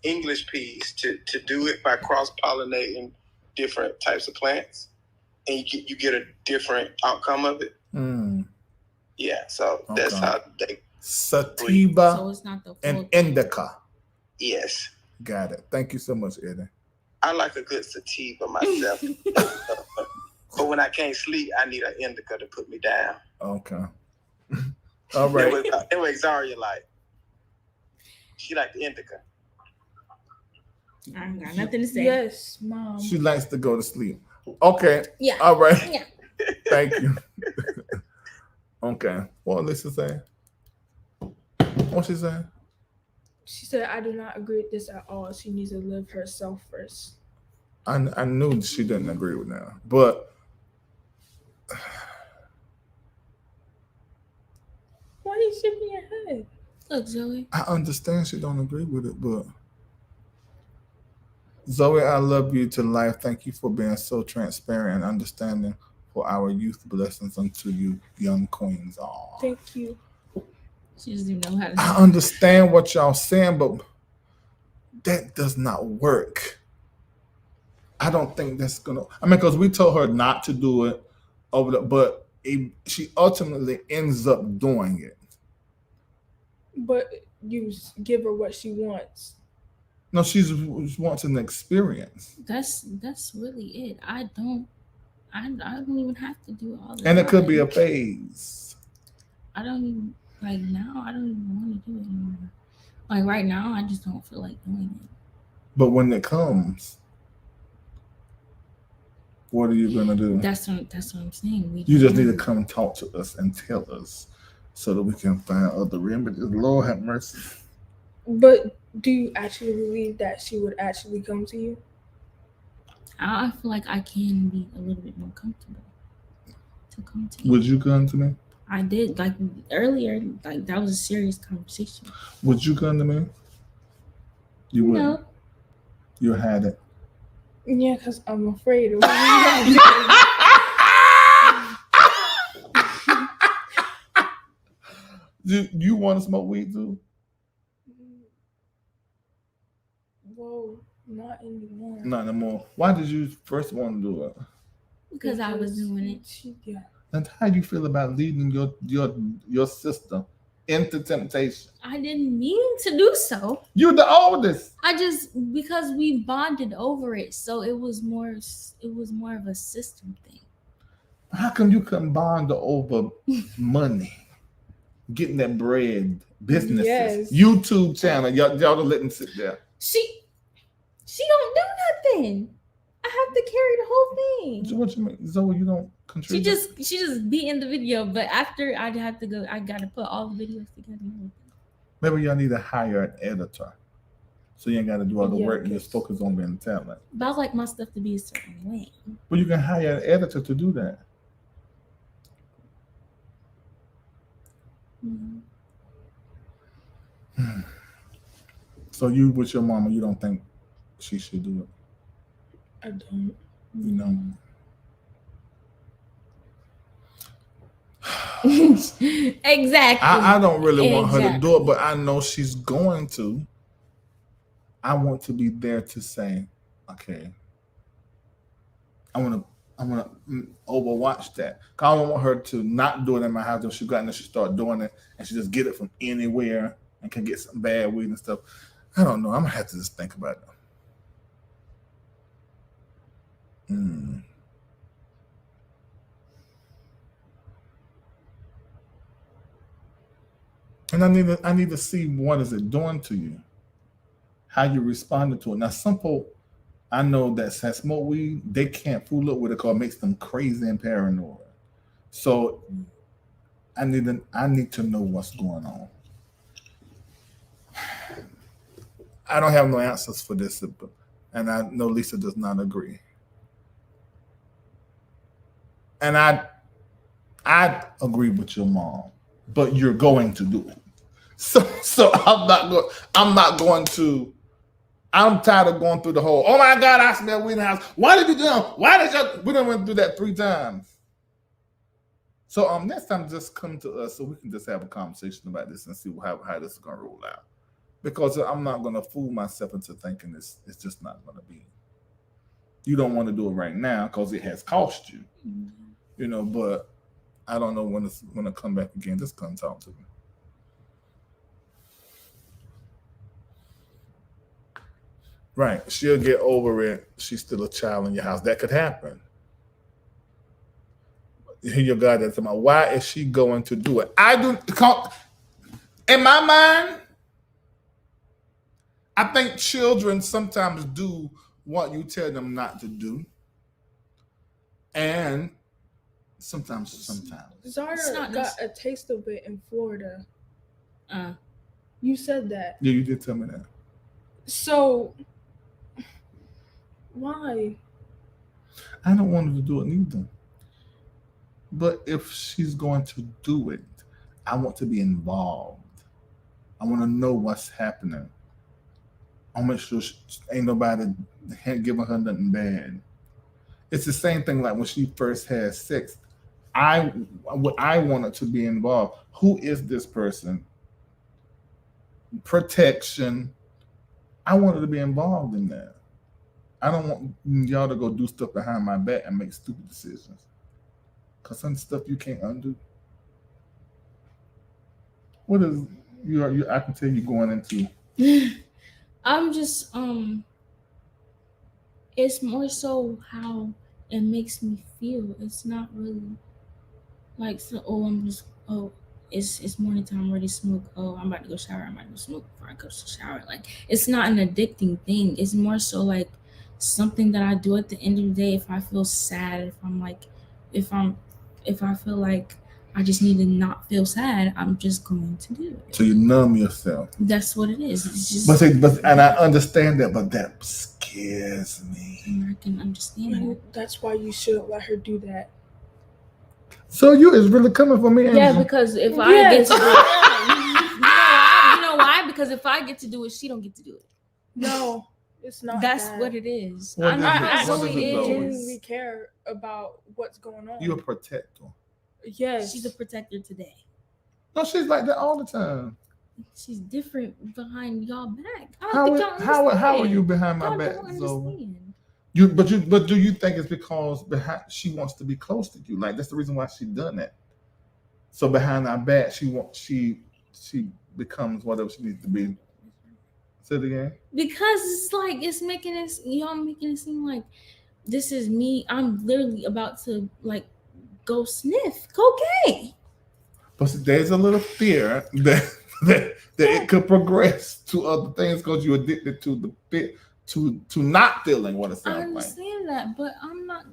G: English peas to do it by cross-pollinating different types of plants, and you get a different outcome of it. Yeah, so that's how they
C: sativa
F: so it's not the
C: and indica.
G: Yes,
C: got it. Thank you so much, Eddie.
G: I like a good sativa myself, but when I can't sleep, I need an indica to put me down.
C: Okay. All right.
G: It was Xzharia like. She like the indica.
F: I ain't got nothing to say.
E: Yes, Mom.
C: She likes to go to sleep. Okay.
F: Yeah.
C: All right.
F: Yeah.
C: Thank you. Okay. What Alisa saying? What's she saying?
E: She said, I do not agree with this at all. She needs to live herself first.
C: I knew she didn't agree with that, but
E: Why are you shaking your head?
F: Look, Zoe.
C: I understand she don't agree with it, but Zoe, I love you to life. Thank you for being so transparent and understanding for our youth. Blessings unto you, young queens. All.
E: Thank you.
F: She doesn't even know how to.
C: I understand what y'all saying, but that does not work. I don't think that's gonna. I mean, because we told her not to do it but she ultimately ends up doing it.
E: But you give her what she wants.
C: No, she wants an experience.
F: That's really it. I don't even have to do all that.
C: And it could be a phase.
F: I don't even now. I don't even want to do it anymore. Like right now, I just don't feel like doing it.
C: But when it comes, what are you gonna do?
F: That's what I'm saying.
C: You just need to come talk to us and tell us, so that we can find other remedies. Lord have mercy.
E: But do you actually believe that she would actually come to you?
F: I feel like I can be a little bit more comfortable to come to you.
C: Would you come to me?
F: I did, like earlier, like that was a serious conversation.
C: Would you come to me? You would.
F: No.
C: You had it.
E: Yeah, because I'm afraid of
C: Do you want to smoke weed too?
E: Whoa, not anymore.
C: Not anymore. Why did you first want to do it?
F: Because I was doing it.
E: Yeah.
C: And how do you feel about leading your sister into temptation?
F: I didn't mean to do so.
C: You're the oldest.
F: Because we bonded over it, so it was more of a system thing.
C: How come you couldn't bond over money? Getting that bread, businesses,
E: Yes.
C: YouTube channel. Y'all don't let them sit there.
F: She don't do nothing. I have to carry the whole thing.
C: What you mean, Zoe? You don't contribute.
F: She just be in the video, but after I'd have to go. I gotta put all the videos together.
C: Maybe y'all need to hire an editor, so you ain't got to do all the work and
E: Yes.
C: just focus on being talent.
F: But I like my stuff to be a certain way.
C: But you can hire an editor to do that.
F: Mm-hmm.
C: So you, with your mama, you don't think she should do it?
E: I don't.
C: You know.
F: Exactly.
C: I don't really want her to do it, but I know she's going to. I want to be there to say, okay, I want to overwatch that. Cause I don't want her to not do it in my house. If she got in there, she start doing it, and she just get it from anywhere and can get some bad weed and stuff. I don't know. I'm gonna have to just think about it. And I need to see what is it doing to you, how you responded to it. Now, some people I know that smoke weed, they can't fool up with it because it makes them crazy and paranoid. So I need to know what's going on. I don't have no answers for this, and I know Lisa does not agree. And I agree with your mom, but you're going to do it. So I'm not going to. I'm tired of going through the whole, oh my God, I smell weed in the house. Why did you do that? We done went through that 3 times. So next time just come to us so we can just have a conversation about this and see how this is gonna roll out. Because I'm not gonna fool myself into thinking it's just not gonna be. You don't want to do it right now because it has cost you. You know, but I don't know when it's gonna come back again. Just come talk to me. Right. She'll get over it. She's still a child in your house. That could happen. You hear your God that's about, why is she going to do it? In my mind, I think children sometimes do what you tell them not to do. And sometimes.
E: Xzharia got a taste of it in Florida. You said that.
C: Yeah, you did tell me that.
E: So why?
C: I don't want her to do it neither. But if she's going to do it, I want to be involved. I want to know what's happening. I want to make sure ain't nobody giving her nothing bad. It's the same thing like when she first had sex. I wanted to be involved. Who is this person? Protection. I wanted to be involved in that. I don't want y'all to go do stuff behind my back and make stupid decisions. Cause some stuff you can't undo. What is you? I can tell you going into.
F: I'm just it's more so how it makes me feel. It's not really like it's morning time, I'm ready to smoke. Oh, I'm about to go shower. I'm about to go smoke before I go to the shower. Like, it's not an addicting thing. It's more so like something that I do at the end of the day. If I feel sad, if I feel like I just need to not feel sad, I'm just going to do it.
C: So you numb yourself.
F: That's what it is. It's just.
C: But and I understand that, but that scares me.
F: I can understand that.
E: That's why you should let her do that.
C: So you is really coming for me, Angel?
F: Yeah, because if I get to do it, you know why? Because if I get to do it, she don't get to do it.
E: No, it's not.
F: That's
E: that.
F: what it is.
E: I genuinely care about what's going on.
C: You're a protector.
E: Yes.
F: She's a protector today.
C: No, she's like that all the time.
F: She's different behind y'all back.
C: How are you behind my back, Zoe? But do you think it's because she wants to be close to you? Like, that's the reason why she done that. So behind our back, she becomes whatever she needs to be. Say it again.
F: Because it's like y'all making it seem like this is me. I'm literally about to like go sniff cocaine.
C: But there's a little fear that it could progress to other things because you're addicted to the fit. To not feeling what it sounds like.
F: I understand that, but I'm not.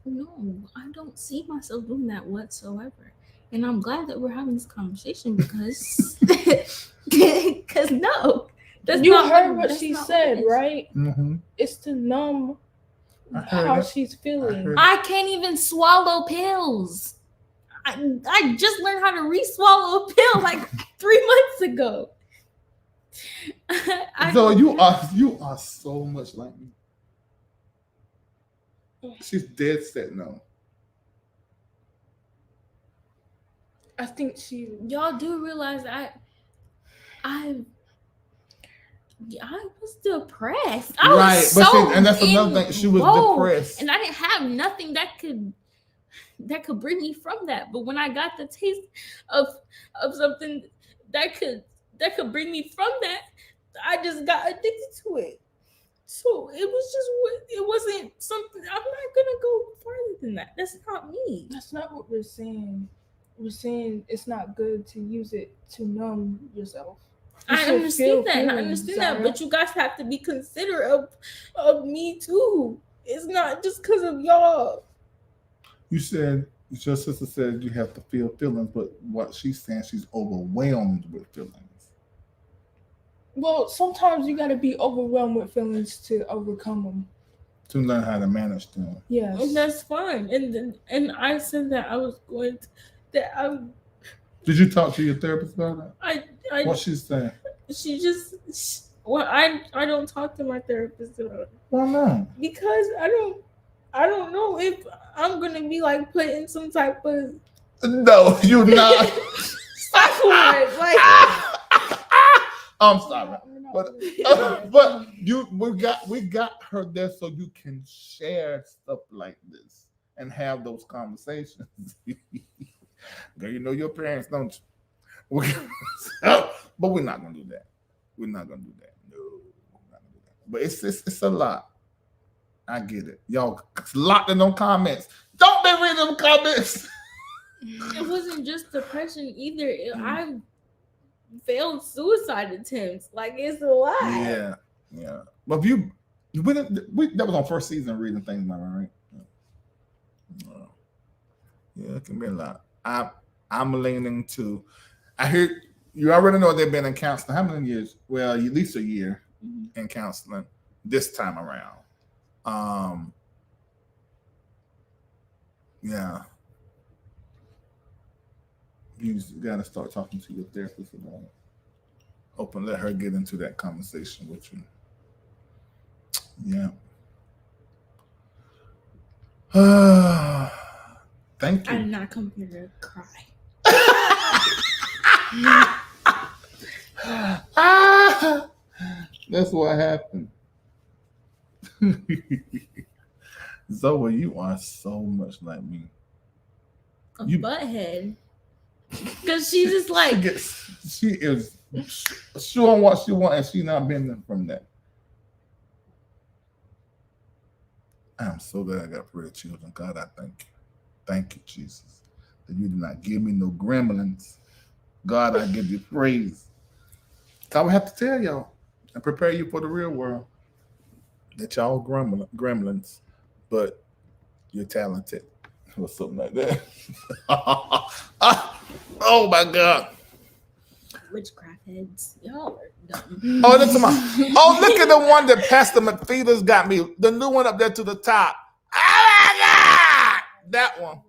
F: No, I don't see myself doing that whatsoever. And I'm glad that we're having this conversation because, no, that's
E: you
F: not
E: heard what she said, right?
C: Mm-hmm.
E: It's to numb how she's feeling.
F: I can't even swallow pills. I just learned how to re-swallow a pill like 3 months ago.
C: So you are so much like me. She's dead set no.
E: I think
F: y'all do realize I was depressed. I was
C: and that's another thing. She was depressed,
F: and I didn't have nothing that could bring me from that. But when I got the taste of something that could bring me from that, I just got addicted to it. So it wasn't something. I'm not gonna go farther than that. That's not me.
E: That's not what we're saying. We're saying it's not good to use it to numb yourself.
F: I understand that, but you guys have to be considerate of me too. It's not just because of y'all.
C: You said your sister said you have to feel feelings, but what she's saying, she's overwhelmed with feelings.
E: Well, sometimes you got to be overwhelmed with feelings to overcome them.
C: To learn how to manage them.
E: Yes,
F: and that's fine. And I said that I was going to.
C: Did you talk to your therapist about
F: it?
C: What she's saying?
F: I don't talk to my therapist about it.
C: Why not?
F: Because I don't know if I'm gonna be like put in some type of.
C: No, you're not.
F: Like.
C: I'm sorry, but we got her there so you can share stuff like this and have those conversations. Girl, you know your parents, don't you? But we're not gonna do that. We're not gonna do that. No, we're not gonna do that. But it's a lot. I get it, y'all. Locked in them comments. Don't be reading them comments.
F: It wasn't just depression either. I failed suicide attempts. Like, it's a lot.
C: Yeah. But that was on first season reading things, right? Yeah, it can be a lot. I'm leaning to. I heard you already know they've been in counseling. How many years? Well, at least a year in counseling this time around. Yeah. You got to start talking to your therapist about it. Open, let her get into that conversation with you. Yeah. Thank you.
F: I did not come here to cry.
C: That's what happened. Zoe, you are so much like me.
F: A
C: You-
F: butthead. Because she's just like,
C: she is sure on what she wants, and she's not bending from that. I'm so glad I got pretty children. God, I thank you. Thank you, Jesus, that you did not give me no gremlins. God, I give you praise. I would have to tell y'all and prepare you for the real world that y'all gremlins, but you're talented or something like that. Oh my God.
F: witchcraft heads. Y'all are dumb.
C: Oh, that's my. Oh, look at the one that Pastor McFeeder's got me. The new one up there to the top. Oh my God! That one.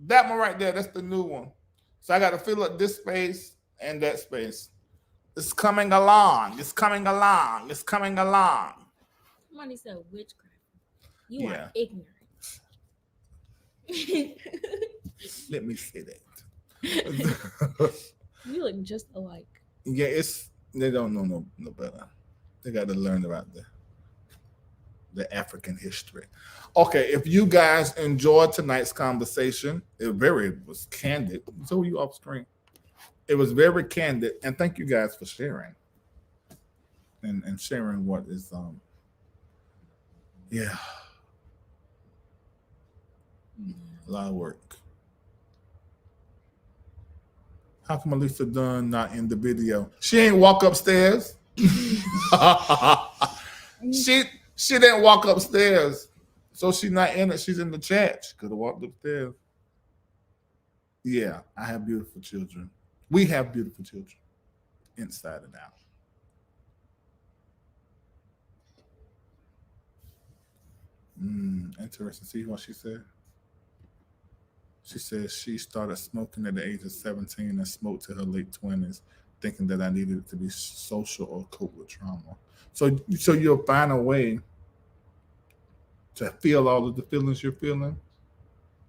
C: That one right there. That's the new one. So I got to fill up this space and that space. It's coming along. It's coming along. It's coming along.
F: Somebody said witchcraft. You
C: Yeah.
F: are ignorant.
C: Let me say that.
F: You look just alike.
C: Yeah, they don't know no better. They got to learn about the African history. Okay, if you guys enjoyed tonight's conversation, it was candid. So you off screen. It was very candid, and thank you guys for sharing. And sharing what is yeah. A lot of work. How come Alisa Dunn not in the video? She ain't walk upstairs. She didn't walk upstairs. So she's not in it. She's in the chat. She could have walked upstairs. Yeah, I have beautiful children. We have beautiful children. Inside and out. Interesting. See what she said? She says she started smoking at the age of 17 and smoked to her late 20s, thinking that I needed it to be social or cope with trauma. So you'll find a way to feel all of the feelings you're feeling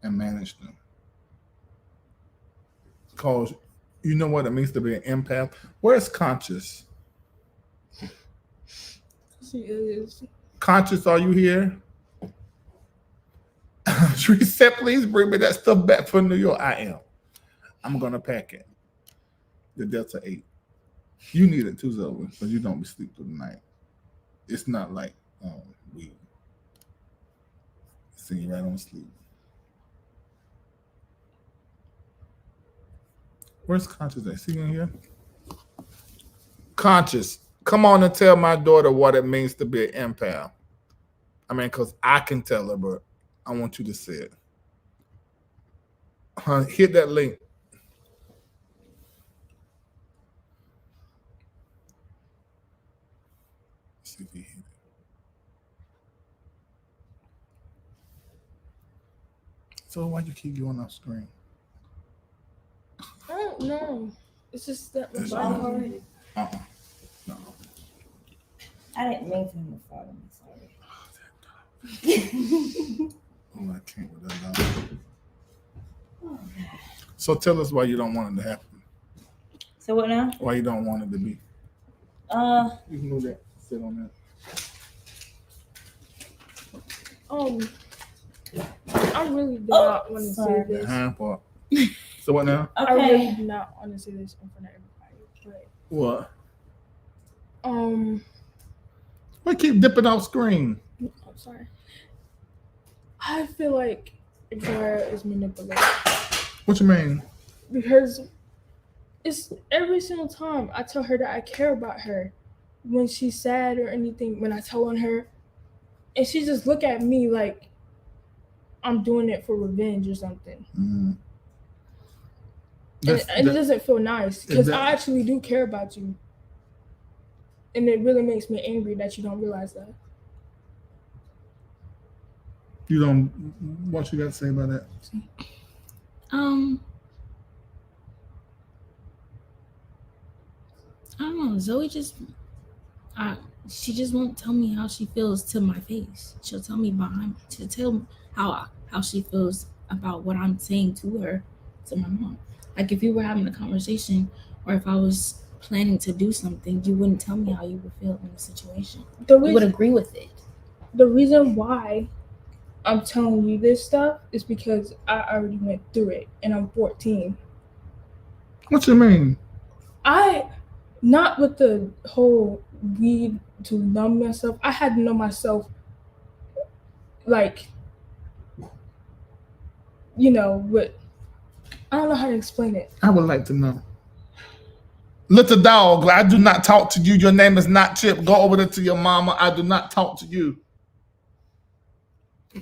C: and manage them. Because you know what it means to be an empath. Where's Conscious?
E: She is.
C: Conscious, are you here? She said, please bring me that stuff back from New York. I am. I'm going to pack it. The Delta 8. You need it too, Zoe, because you don't be sleep through the night. It's not like weed. Send you right on sleep. Where's Conscious at? See you in here? Conscious, come on and tell my daughter what it means to be an empath. I mean, because I can tell her, but I want you to say it. Hit that link. See if he hit it. So why you keep going off screen?
E: I don't know. It's just that my body.
C: No.
F: I didn't mean for him to follow me. Sorry.
C: Oh, I can't with that dog. So tell us why you don't want it to happen.
F: So what now?
C: Why you don't want it to be. You can move that. Sit on that.
E: I really do not want to say
F: sorry.
E: this.
C: Part. So what now?
E: I really do not want to say this in front of everybody.
C: What?
E: But
C: Why keep dipping off screen?
E: I'm sorry. I feel like Xzharia is manipulated
C: What you mean?
E: because it's every single time I tell her that I care about her when she's sad or anything, when I tell on her, and she just look at me like I'm doing it for revenge or something.
C: Mm-hmm.
E: And it doesn't feel nice because I actually do care about you. And it really makes me angry that you don't realize that.
C: You don't. What you got to say about that?
F: I don't know. Zoe she just won't tell me how she feels to my face. She'll tell me to tell how she feels about what I'm saying to her, to my mom. Like if you were having a conversation, or if I was planning to do something, you wouldn't tell me how you would feel in the situation.
E: The
F: You would agree with it.
E: The reason why I'm telling you this stuff is because I already went through it, and I'm 14.
C: What you mean?
E: Not with the whole weed to numb myself. I had to know myself, like, with, I don't know how to explain it.
C: I would like to know. Little dog, I do not talk to you. Your name is not Chip. Go over there to your mama. I do not talk to you.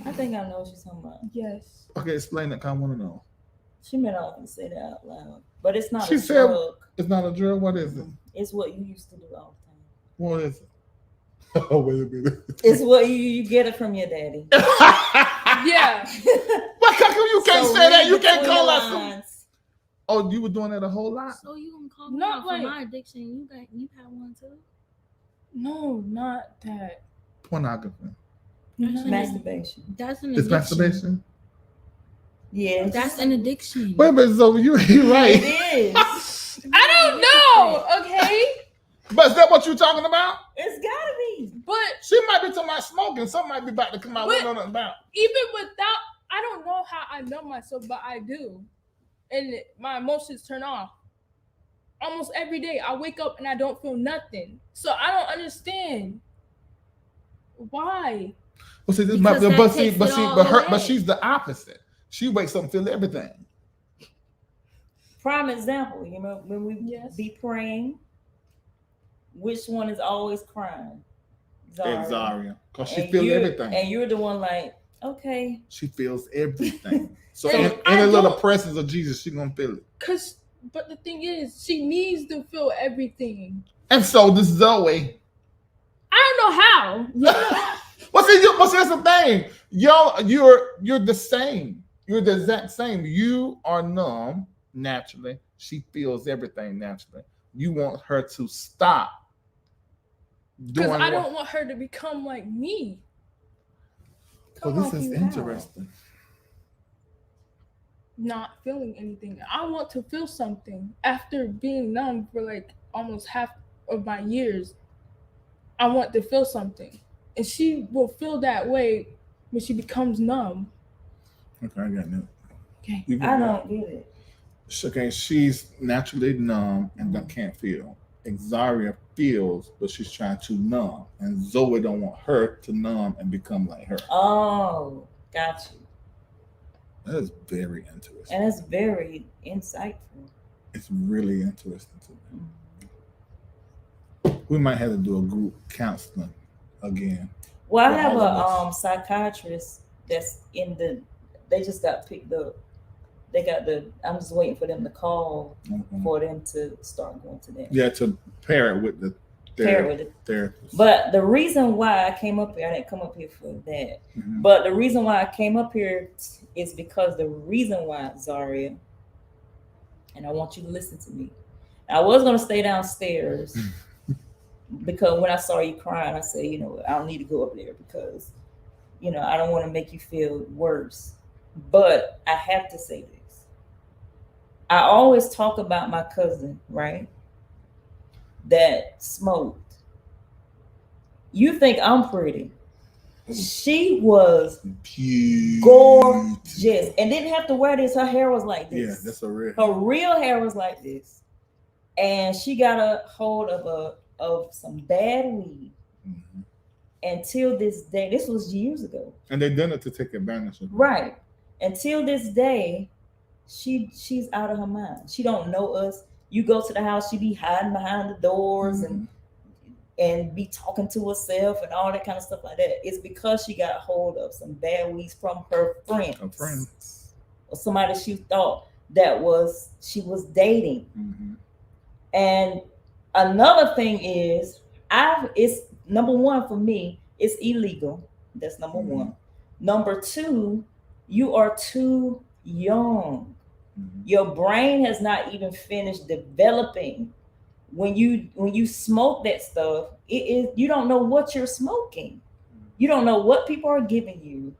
H: I think I know what you're talking about.
E: Yes.
C: Okay, explain it, 'cause I want to know.
H: She may not want to say that out loud, but it's not
C: She
H: a
C: said
H: drug.
C: it's not a drug. What is it?
H: It's what you used to do all the time.
C: What is it? Oh, wait a minute.
H: It's what you get it from your daddy.
E: Yeah.
C: But how come you can't say that? You can't call us.
H: lines.
C: Oh, you were doing that a whole lot?
F: So you gonna call me
E: Not
F: out for
E: like-
F: my addiction? You had one too.
E: No, not that.
C: Pornography.
E: Not
H: Masturbation.
F: That's an
C: It's
F: addiction.
C: masturbation?
H: Yes.
F: That's an addiction.
C: Wait a minute, so you're right.
H: It is.
E: I don't know, okay?
C: But is that what you're talking about?
H: It's gotta be.
E: But
C: She might be talking about smoking. Something might be about to come out. We
E: But-
C: don't know nothing about.
E: even without, I don't know how I know myself, but I do. And my emotions turn off. Almost every day, I wake up and I don't feel nothing. So I don't understand. Why?
C: Well, see, this
F: Because
C: might,
F: that
C: but see,
F: takes
C: but
F: it
C: see,
F: all
C: but her,
F: away.
C: but she's the opposite. She wakes up and feels everything.
H: Prime example, when we
E: Yes.
H: be praying, which one is always crying?
C: Xzharia, because she
H: And
C: feels
H: you're-
C: everything.
H: And you're the one like, okay.
C: She feels everything. So
E: And
C: in
E: I
C: a little
E: don't-
C: presence of Jesus, she gonna feel it.
E: But the thing is, she needs to feel everything.
C: And so this Zoe.
E: I don't know how.
C: Well, see, that's the thing. You're the same. You're the exact same. You are numb naturally. She feels everything naturally. You want her to stop doing
E: Because I
C: what-
E: don't want her to become like me.
C: Well, this is interesting.
E: Not feeling anything. I want to feel something. After being numb for like almost half of my years, I want to feel something. And she will feel that way when she becomes numb.
C: Okay, I got it.
E: Okay.
C: You
H: I
C: got
H: don't get it.
C: it. Okay, she's naturally numb and can't feel. Xzharia feels, but she's trying to numb. And Zoe don't want her to numb and become like her.
H: Oh, got you.
C: That is very interesting.
H: And it's very insightful.
C: It's really interesting to me. We might have to do a group counseling again.
H: Well, I
C: For
H: have
C: all of
H: a psychiatrist that's in the. They just got picked up. They got I'm just waiting for them to call
C: Mhm.
H: for them to start going to them.
C: Yeah, to pair it with the
H: Pair with it.
C: therapist.
H: But the reason why I came up here, I didn't come up here for that.
C: Mhm.
H: But the reason why I came up here is because the reason why, Xzharia, and I want you to listen to me. I was going to stay downstairs because when I saw you crying, I said, I don't need to go up there because, I don't want to make you feel worse. But I have to say this. I always talk about my cousin, right? That smoked. You think I'm pretty. She was gorgeous and didn't have to wear this. Her hair was like this.
C: Yeah, that's a real.
H: Her real hair was like this. And she got a hold of some bad weed.
C: Mhm.
H: Until this day, this was years ago.
C: And they done it to take advantage of her.
H: Right. Until this day, she's out of her mind. She don't know us. You go to the house, she be hiding behind the doors and be talking to herself and all that kind of stuff like that. It's because she got a hold of some bad weeds from her friends.
C: Her friends.
H: Or somebody she thought she was dating.
C: Mhm.
H: And another thing is, it's number one for me, it's illegal. That's number one. Number two, you are too young. Your brain has not even finished developing. When you smoke that stuff, you don't know what you're smoking. You don't know what people are giving you.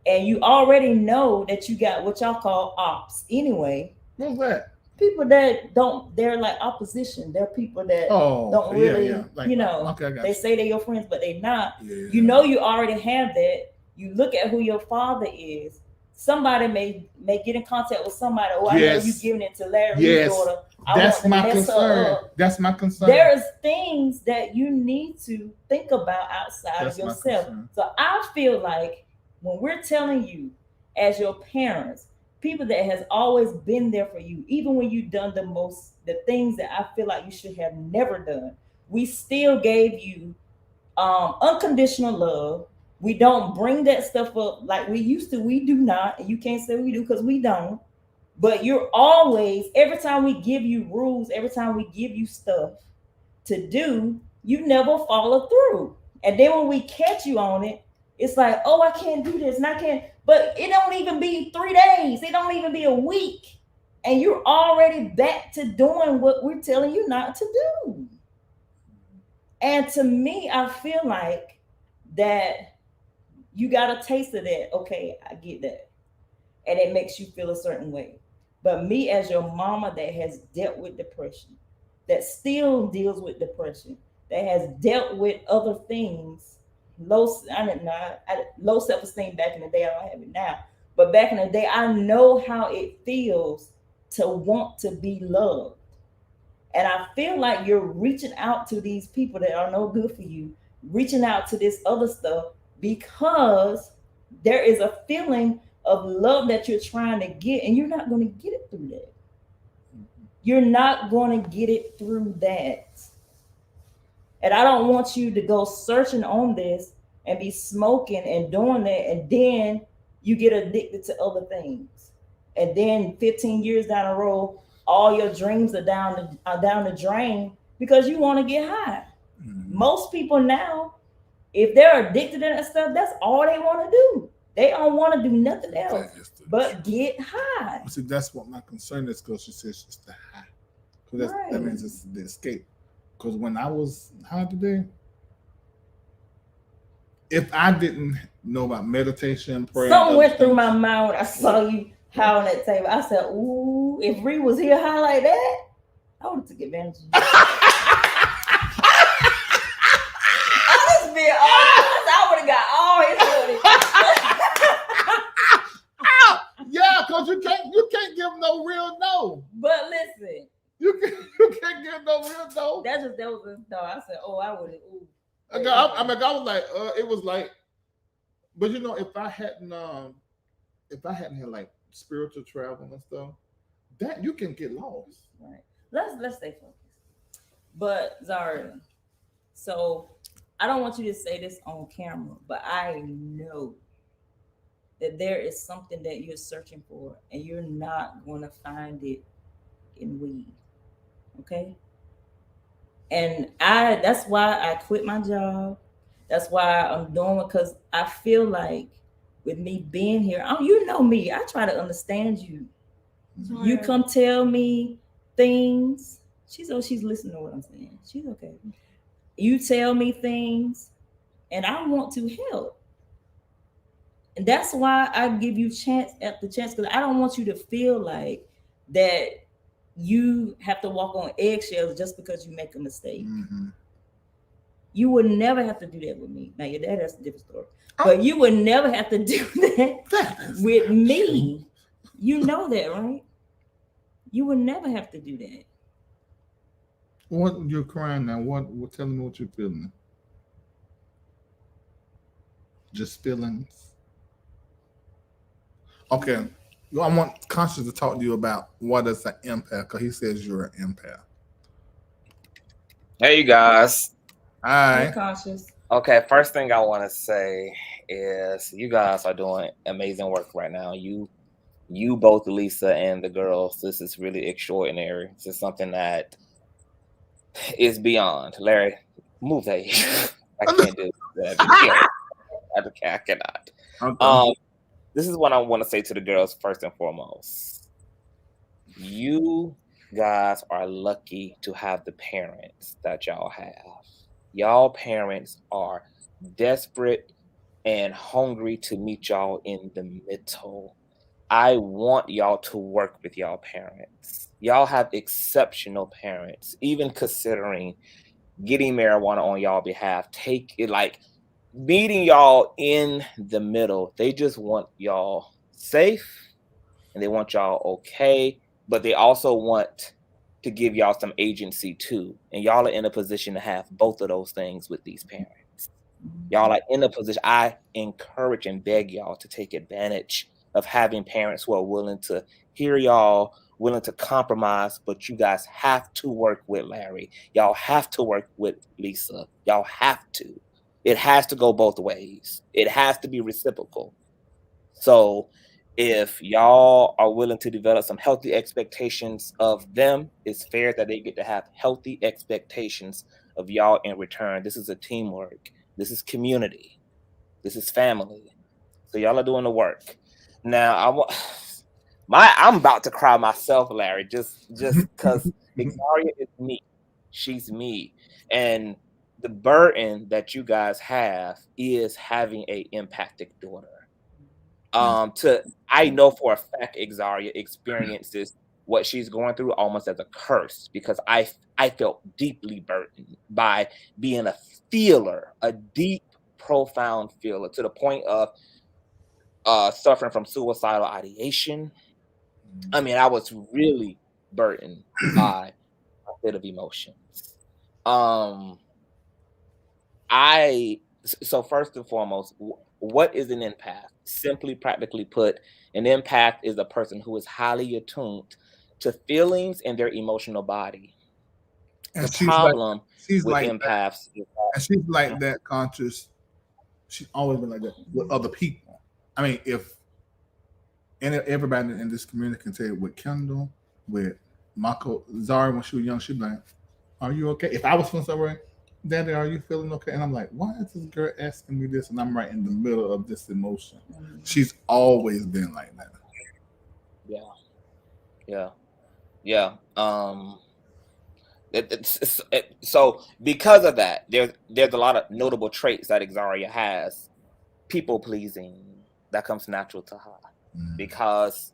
H: And you already know that you got what y'all call ops anyway.
C: What's that?
H: people that don't, they're like opposition. They're people that don't really,
C: Like,
H: you know,
C: okay, I got
H: they
C: you.
H: say they're your friends, but they're not.
C: Yeah.
H: You know, you already have that. You look at who your father is. Somebody may get in contact with somebody. Oh, I know you giving it to Larry's daughter.
C: That's my concern. That's my concern.
H: There's things that you need to think about outside of yourself. So I feel like when we're telling you as your parents, people that has always been there for you, even when you've done the things that I feel like you should have never done, we still gave you unconditional love. We don't bring that stuff up like we used to. We do not, and you can't say we do because we don't. But you're always, every time we give you rules, every time we give you stuff to do, you never follow through. And then when we catch you on it, it's like, oh, I can't do this and I can't. But it don't even be 3 days. It don't even be a week. And you're already back to doing what we're telling you not to do. And to me, I feel like that you got a taste of that. Okay, I get that. And it makes you feel a certain way. But me as your mama that has dealt with depression, that still deals with depression, that has dealt with other things, low self-esteem back in the day, I don't have it now. But back in the day, I know how it feels to want to be loved. And I feel like you're reaching out to these people that are no good for you, reaching out to this other stuff because there is a feeling of love that you're trying to get, and you're not going to get it through that. You're not going to get it through that. And I don't want you to go searching on this and be smoking and doing that, and then you get addicted to other things. And then 15 years down the road, all your dreams are down the drain because you want to get high. Mm-hmm. Most people now, if they're addicted to that stuff, that's all they want to do. They don't want to do nothing else but get high.
C: See, that's what my concern is, because she says it's the high. Because that means it's the escape. Because when I was high today, if I didn't know about meditation, prayer,
H: something went through my mind when I saw you high on that table. I said, ooh, if Ree was here high like that, I would have took advantage of you. I would have got all his money.
C: Yeah, because you can't give no real no.
H: But listen,
C: you can't give no real no.
H: That was a no. I said, oh, I would have.
C: I was like, it was like, but you know, if I hadn't had like spiritual travel and stuff, that you can get lost.
H: Right. Let's stay focused. But Xzharia, so I don't want you to say this on camera, but I know that there is something that you're searching for, and you're not going to find it in weed. Okay? And that's why I quit my job. That's why I'm doing it, because I feel like with me being here, you know me, I try to understand you. Right. You come tell me things. She's listening to what I'm saying. She's okay. You tell me things, and I want to help. And that's why I give you chance after chance, because I don't want you to feel like that you have to walk on eggshells just because you make a mistake. Mm-hmm. You would never have to do that with me. Now, your dad, that's a different story. But you would never have to do that with me. You know that, right? You would never have to do that.
C: What, you're crying now? What? Tell me what you're feeling. Just feelings. Okay. I want Conscious to talk to you about what is an empath, because he says you're an empath.
I: Hey, you guys.
C: Hi.
H: Hey, Conscious.
I: Okay, first thing I want to say is you guys are doing amazing work right now. You both, Alisa and the girls, this is really extraordinary. This is something that is beyond. Larry, move that here. I can't do that. I cannot. Okay. This is what I want to say to the girls first and foremost. You guys are lucky to have the parents that y'all have. Y'all parents are desperate and hungry to meet y'all in the middle. I want y'all to work with y'all parents. y'all have exceptional parents, even considering getting marijuana on y'all behalf. Take it like meeting y'all in the middle. They just want y'all safe and they want y'all okay, but they also want to give y'all some agency too. And y'all are in a position to have both of those things with these parents. Y'all are in a position. I encourage and beg y'all to take advantage of having parents who are willing to hear y'all, willing to compromise, but you guys have to work with Larry. Y'all have to work with Lisa. Y'all have to. It has to go both ways. It has to be reciprocal. So if y'all are willing to develop some healthy expectations of them, it's fair that they get to have healthy expectations of y'all in return. This is a teamwork. This is community. This is family. So y'all are doing the work. Now I'm about to cry myself, Larry, just because Xzharia is me. She's me. And the burden that you guys have is having a empathic daughter. I know for a fact Xzharia experiences what she's going through almost as a curse, because I felt deeply burdened by being a feeler, a deep, profound feeler, to the point of suffering from suicidal ideation. I mean, I was really burdened by a bit of emotions. So first and foremost, what is an empath? Simply, practically put, an empath is a person who is highly attuned to feelings in their emotional body.
C: And
I: The problem
C: she's
I: with
C: like
I: empaths is
C: and she's like that conscious. She's always been like that with other people. I mean, if everybody in this community can tell you, with Kendall, with Mako, Zari, when she was young, she'd be like, "Are you okay?" If I was feeling somewhere, Daddy, are you feeling okay? And I'm like, why is this girl asking me this? And I'm right in the middle of this emotion. She's always been like that.
I: Yeah. So because of that, there's a lot of notable traits that Xzharia has. People pleasing, that comes natural to her, because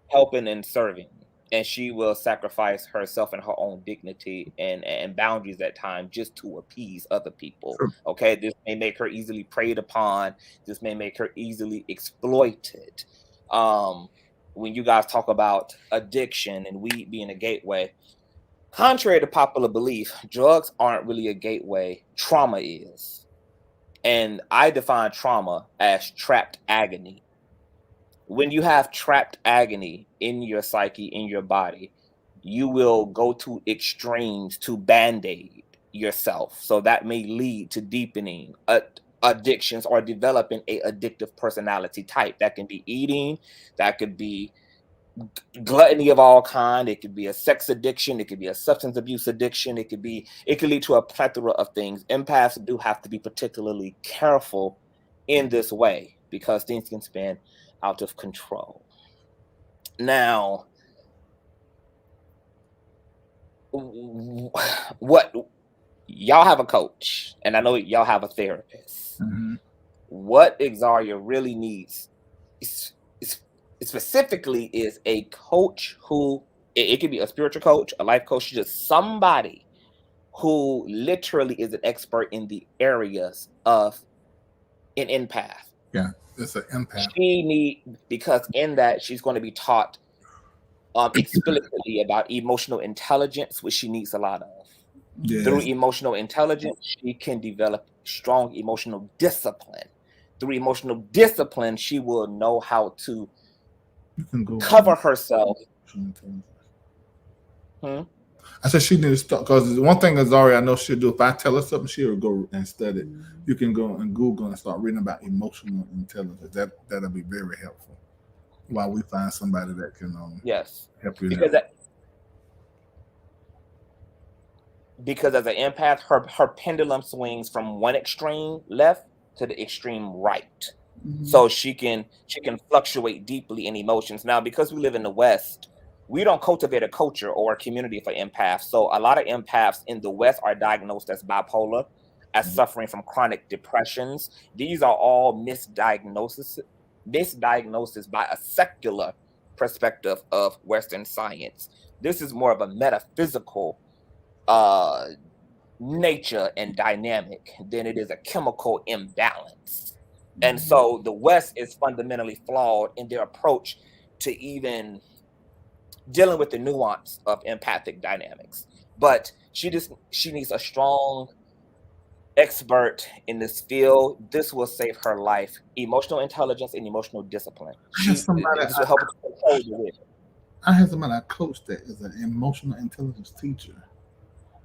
I: helping and serving, and she will sacrifice herself and her own dignity and boundaries at times just to appease other people. Okay, this may make her easily preyed upon. This may make her easily exploited. When you guys talk about addiction and weed being a gateway, contrary to popular belief, drugs aren't really a gateway. Trauma is. And I define trauma as trapped agony. When you have trapped agony in your psyche, in your body, you will go to extremes to band-aid yourself. So that may lead to deepening addictions or developing a addictive personality type. That can be eating, that could be gluttony of all kind. It could be a sex addiction. It could be a substance abuse addiction. It could lead to a plethora of things. Empaths do have to be particularly careful in this way, because things can spin out of control. Now, what y'all have a coach, and I know y'all have a therapist. What Xzharia really needs is specifically is a coach who, it could be a spiritual coach, a life coach, just somebody who literally is an expert in the areas of an empath.
C: Yeah, it's an empath.
I: Because in that she's going to be taught explicitly about emotional intelligence, which she needs a lot of. Yes. Through emotional intelligence, she can develop strong emotional discipline. Through emotional discipline, she will know how to cover herself.
C: I said she needs to start, because one thing Xzharia I know she'll do, if I tell her something, she'll go and study it. You can go and Google and start reading about emotional intelligence. That'll be very helpful while we find somebody that can help you.
I: Because as an empath, her pendulum swings from one extreme left to the extreme right. So she can fluctuate deeply in emotions. Now, because we live in the West, we don't cultivate a culture or a community for empaths. So a lot of empaths in the West are diagnosed as bipolar, as suffering from chronic depressions. These are all misdiagnoses by a secular perspective of Western science. This is more of a metaphysical nature and dynamic than it is a chemical imbalance. And so the West is fundamentally flawed in their approach to even dealing with the nuance of empathic dynamics. But she needs a strong expert in this field. This will save her life. Emotional intelligence and emotional discipline. This will help her control the will.
C: I had somebody I coached that is an emotional intelligence teacher.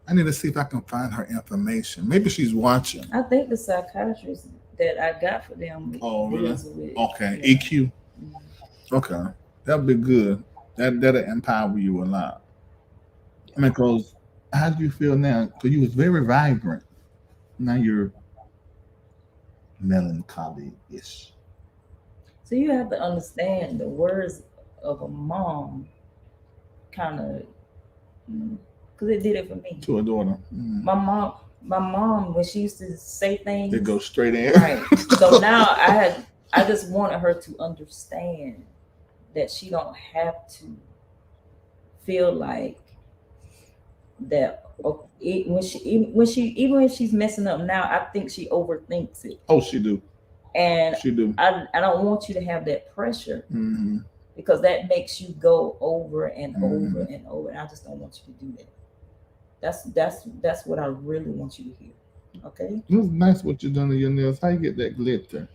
C: I need to see if I can find her information. Maybe she's watching.
H: I think the psychiatrist that I got for them.
C: Oh, really?
H: With,
C: okay,
H: yeah.
C: EQ. Okay, that'll be good. That'll empower you a lot. I mean, because how do you feel now? Because you was very vibrant. Now you're melancholy-ish.
H: So you have to understand the words of a mom kind of, because it did it for me.
C: To a daughter.
H: My mom, when she used to say things,
C: they go straight in.
H: Right. So now I just wanted her to understand that she don't have to feel like that. Even if she's messing up now, I think she overthinks it.
C: Oh, she do.
H: And
C: she do.
H: I don't want you to have that pressure, because that makes you go over and over and over. And I just don't want you to do that. That's what I really want you to hear. Okay.
C: It's nice what you're doing to your nails. How you get that glitter?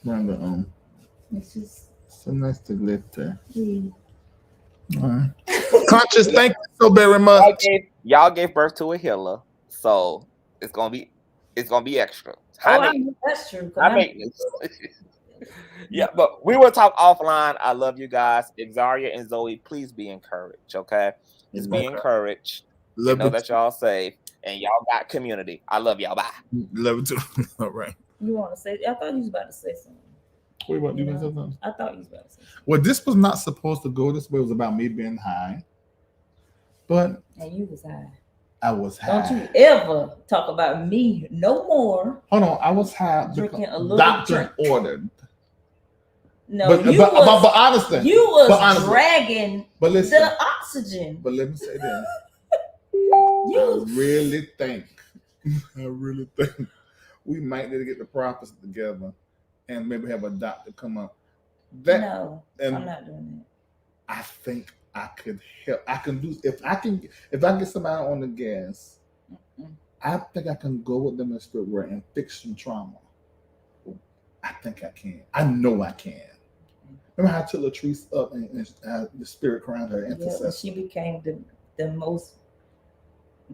C: Around the arm.
H: It's just
C: so nice to glitter.
H: All
C: right. Conscious, thank you so very much.
I: Y'all gave birth to a healer, so it's gonna be extra.
H: That's true.
I: Yeah, but we will talk offline. I love you guys. Xzharia and Zoe, please be encouraged, okay? Just be encouraged. Know that y'all safe and y'all got community. I love y'all. Bye.
C: Love you too. All right.
H: You want to say? I thought you was about to say something.
C: What about you? Say something?
H: I thought you was about to say something.
C: Well, this was not supposed to go this way. It was about me being high. But
H: and you was high.
C: I was high.
H: Don't you ever talk about me no more.
C: Hold on, I was high.
H: Drinking a little
C: doctor
H: drink.
C: Ordered.
H: No,
C: but honestly,
H: you was dragging the oxygen.
C: But let me say this. I really think we might need to get the prophets together and maybe have a doctor come up.
H: No, I'm not doing that.
C: I think I could help. I can do if I get somebody on the gas. I think I can go with them in spirit world and fix some trauma. I think I can. I know I can. Remember how I took Latrice up and the spirit crowned her intercessor?
H: Yeah, she became the most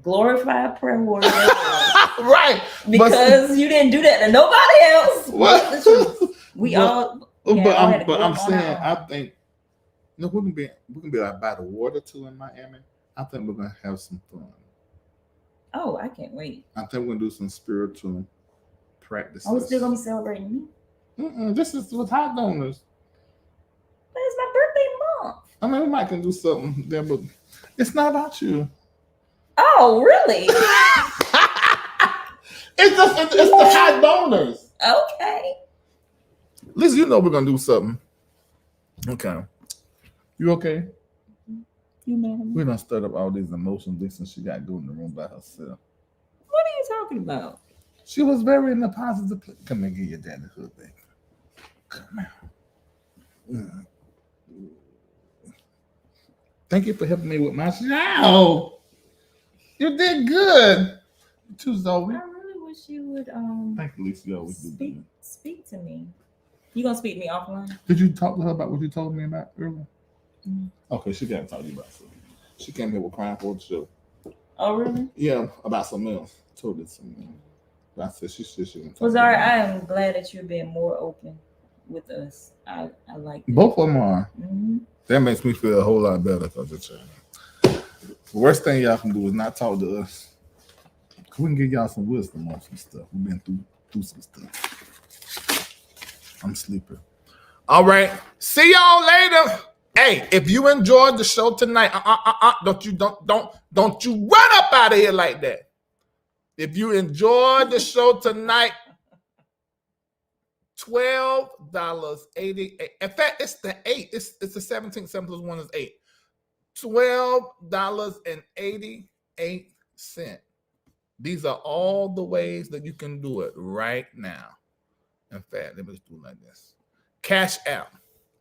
H: glorified prayer warrior.
C: Right.
H: Because you didn't do that to nobody else.
C: What?
H: We all.
C: But I'm saying, I think, we can be like by the water too in Miami. I think we're gonna have some fun.
H: Oh, I can't wait.
C: I think we're gonna do some spiritual practices.
H: Are we still gonna be celebrating me?
C: This is with hot donors.
H: But it's my birthday month.
C: I mean, we might can do something there, but it's not about you.
H: Oh, really?
C: It's the hot donors.
H: Okay.
C: At least you know we're gonna do something. Okay. You okay?
H: You mad?
C: We done stirred up all these emotions since she got going in the room by herself.
H: What are you talking about?
C: She was very in the positive place. Come and get your daddy hood, baby. Come on. Thank you for helping me with my show. You did good. You too, Zoe.
H: I really wish you would
C: Thank you, Lisa. You always do.
H: Speak to me. You gonna speak to me offline?
C: Did you talk to her about what you told me about earlier?
H: Mm-hmm.
C: Okay, she got to talk to you about something. She came here with crying for the show.
H: Oh, really?
C: Yeah, about something else. Told her something else. But I said she can talk.
H: Well, Zara, I am glad that you're being more open with us. I like that.
C: Both of them are.
H: Mm-hmm.
C: That makes me feel a whole lot better because it's the worst thing y'all can do is not talk to us. We can give y'all some wisdom on some stuff. We've been through some stuff. I'm sleeping. All right. See y'all later. Hey, if you enjoyed the show tonight, don't you run up out of here like that. If you enjoyed the show tonight, $12.88. In fact, it's the 8. It's the 17th. 7 plus 1 is 8. $12.88. These are all the ways that you can do it right now. In fact, let me just do it like this. Cash App,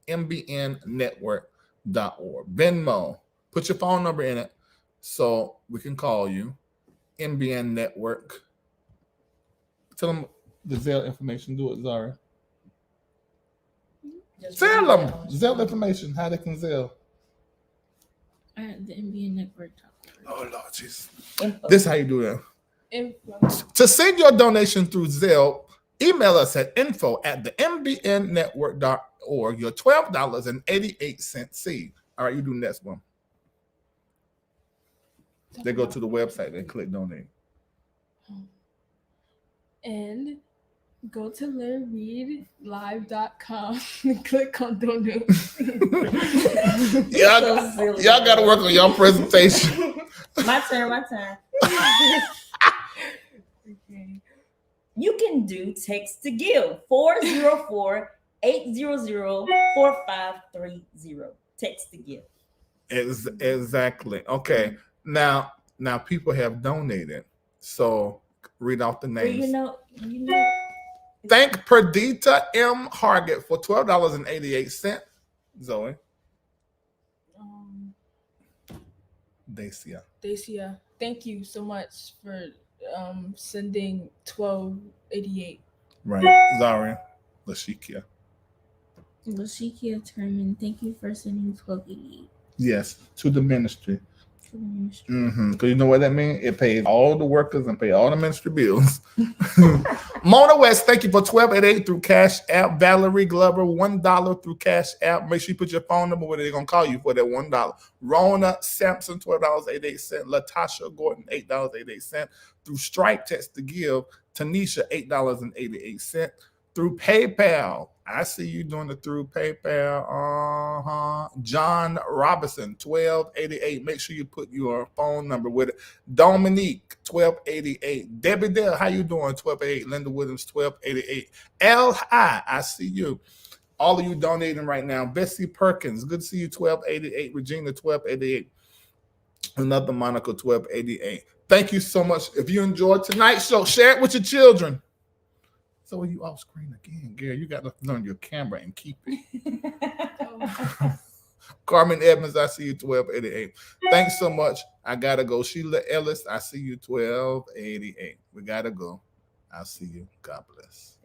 C: mbnnetwork.org. Venmo, put your phone number in it so we can call you. MBN Network. Tell them the Zelle information. Do it, Zara. Tell them Zelle information, how they can Zelle.
F: At the MBN Network.
C: Oh, Lord Jesus. This is how you do that.
E: Info.
C: To send your donation through Zelle, email us at info@mbnnetwork.org. Your $12.88 seed. All right, you do next one. They go to the website and click donate.
E: And go to LarryReidLive.com and click on donate.
C: Y'all got to work on your presentation.
H: My turn.
E: Okay.
H: You can do text to give 404-800-4530. Text to give.
C: Exactly. Okay. Now people have donated. So read off the names.
H: Well, you know.
C: Thank Perdita M. Hargett for $12.88. Zoe. Dacia.
E: Thank you so much for sending $12.88.
C: Right. Zaria. Lashikia.
F: Terman, thank you for sending $12.88.
C: Yes, to the ministry. Because you know what that means? It pays all the workers and pay all the ministry bills. Mona West, thank you for $12.88 through Cash App. Valerie Glover, $1 through Cash App. Make sure you put your phone number where they're going to call you for that $1. Rona Sampson, $12.88. Latasha Gordon, $8.88. Through Stripe Text to Give, Tanisha, $8.88. Through PayPal. I see you doing it through PayPal. John Robinson, $12.88. Make sure you put your phone number with it. Dominique, $12.88. Debbie Dale, how you doing? $12.88. Linda Williams, $12.88. I see you. All of you donating right now. Bessie Perkins, good to see you, $12.88. Regina, $12.88. Another Monica, $12.88. Thank you so much. If you enjoyed tonight's show, share it with your children. So are you off screen again, Gary? You got to learn your camera and keep it. Carmen Evans, I see you, $12.88. Thanks so much. I got to go. Sheila Ellis, I see you, $12.88. We got to go. I'll see you. God bless.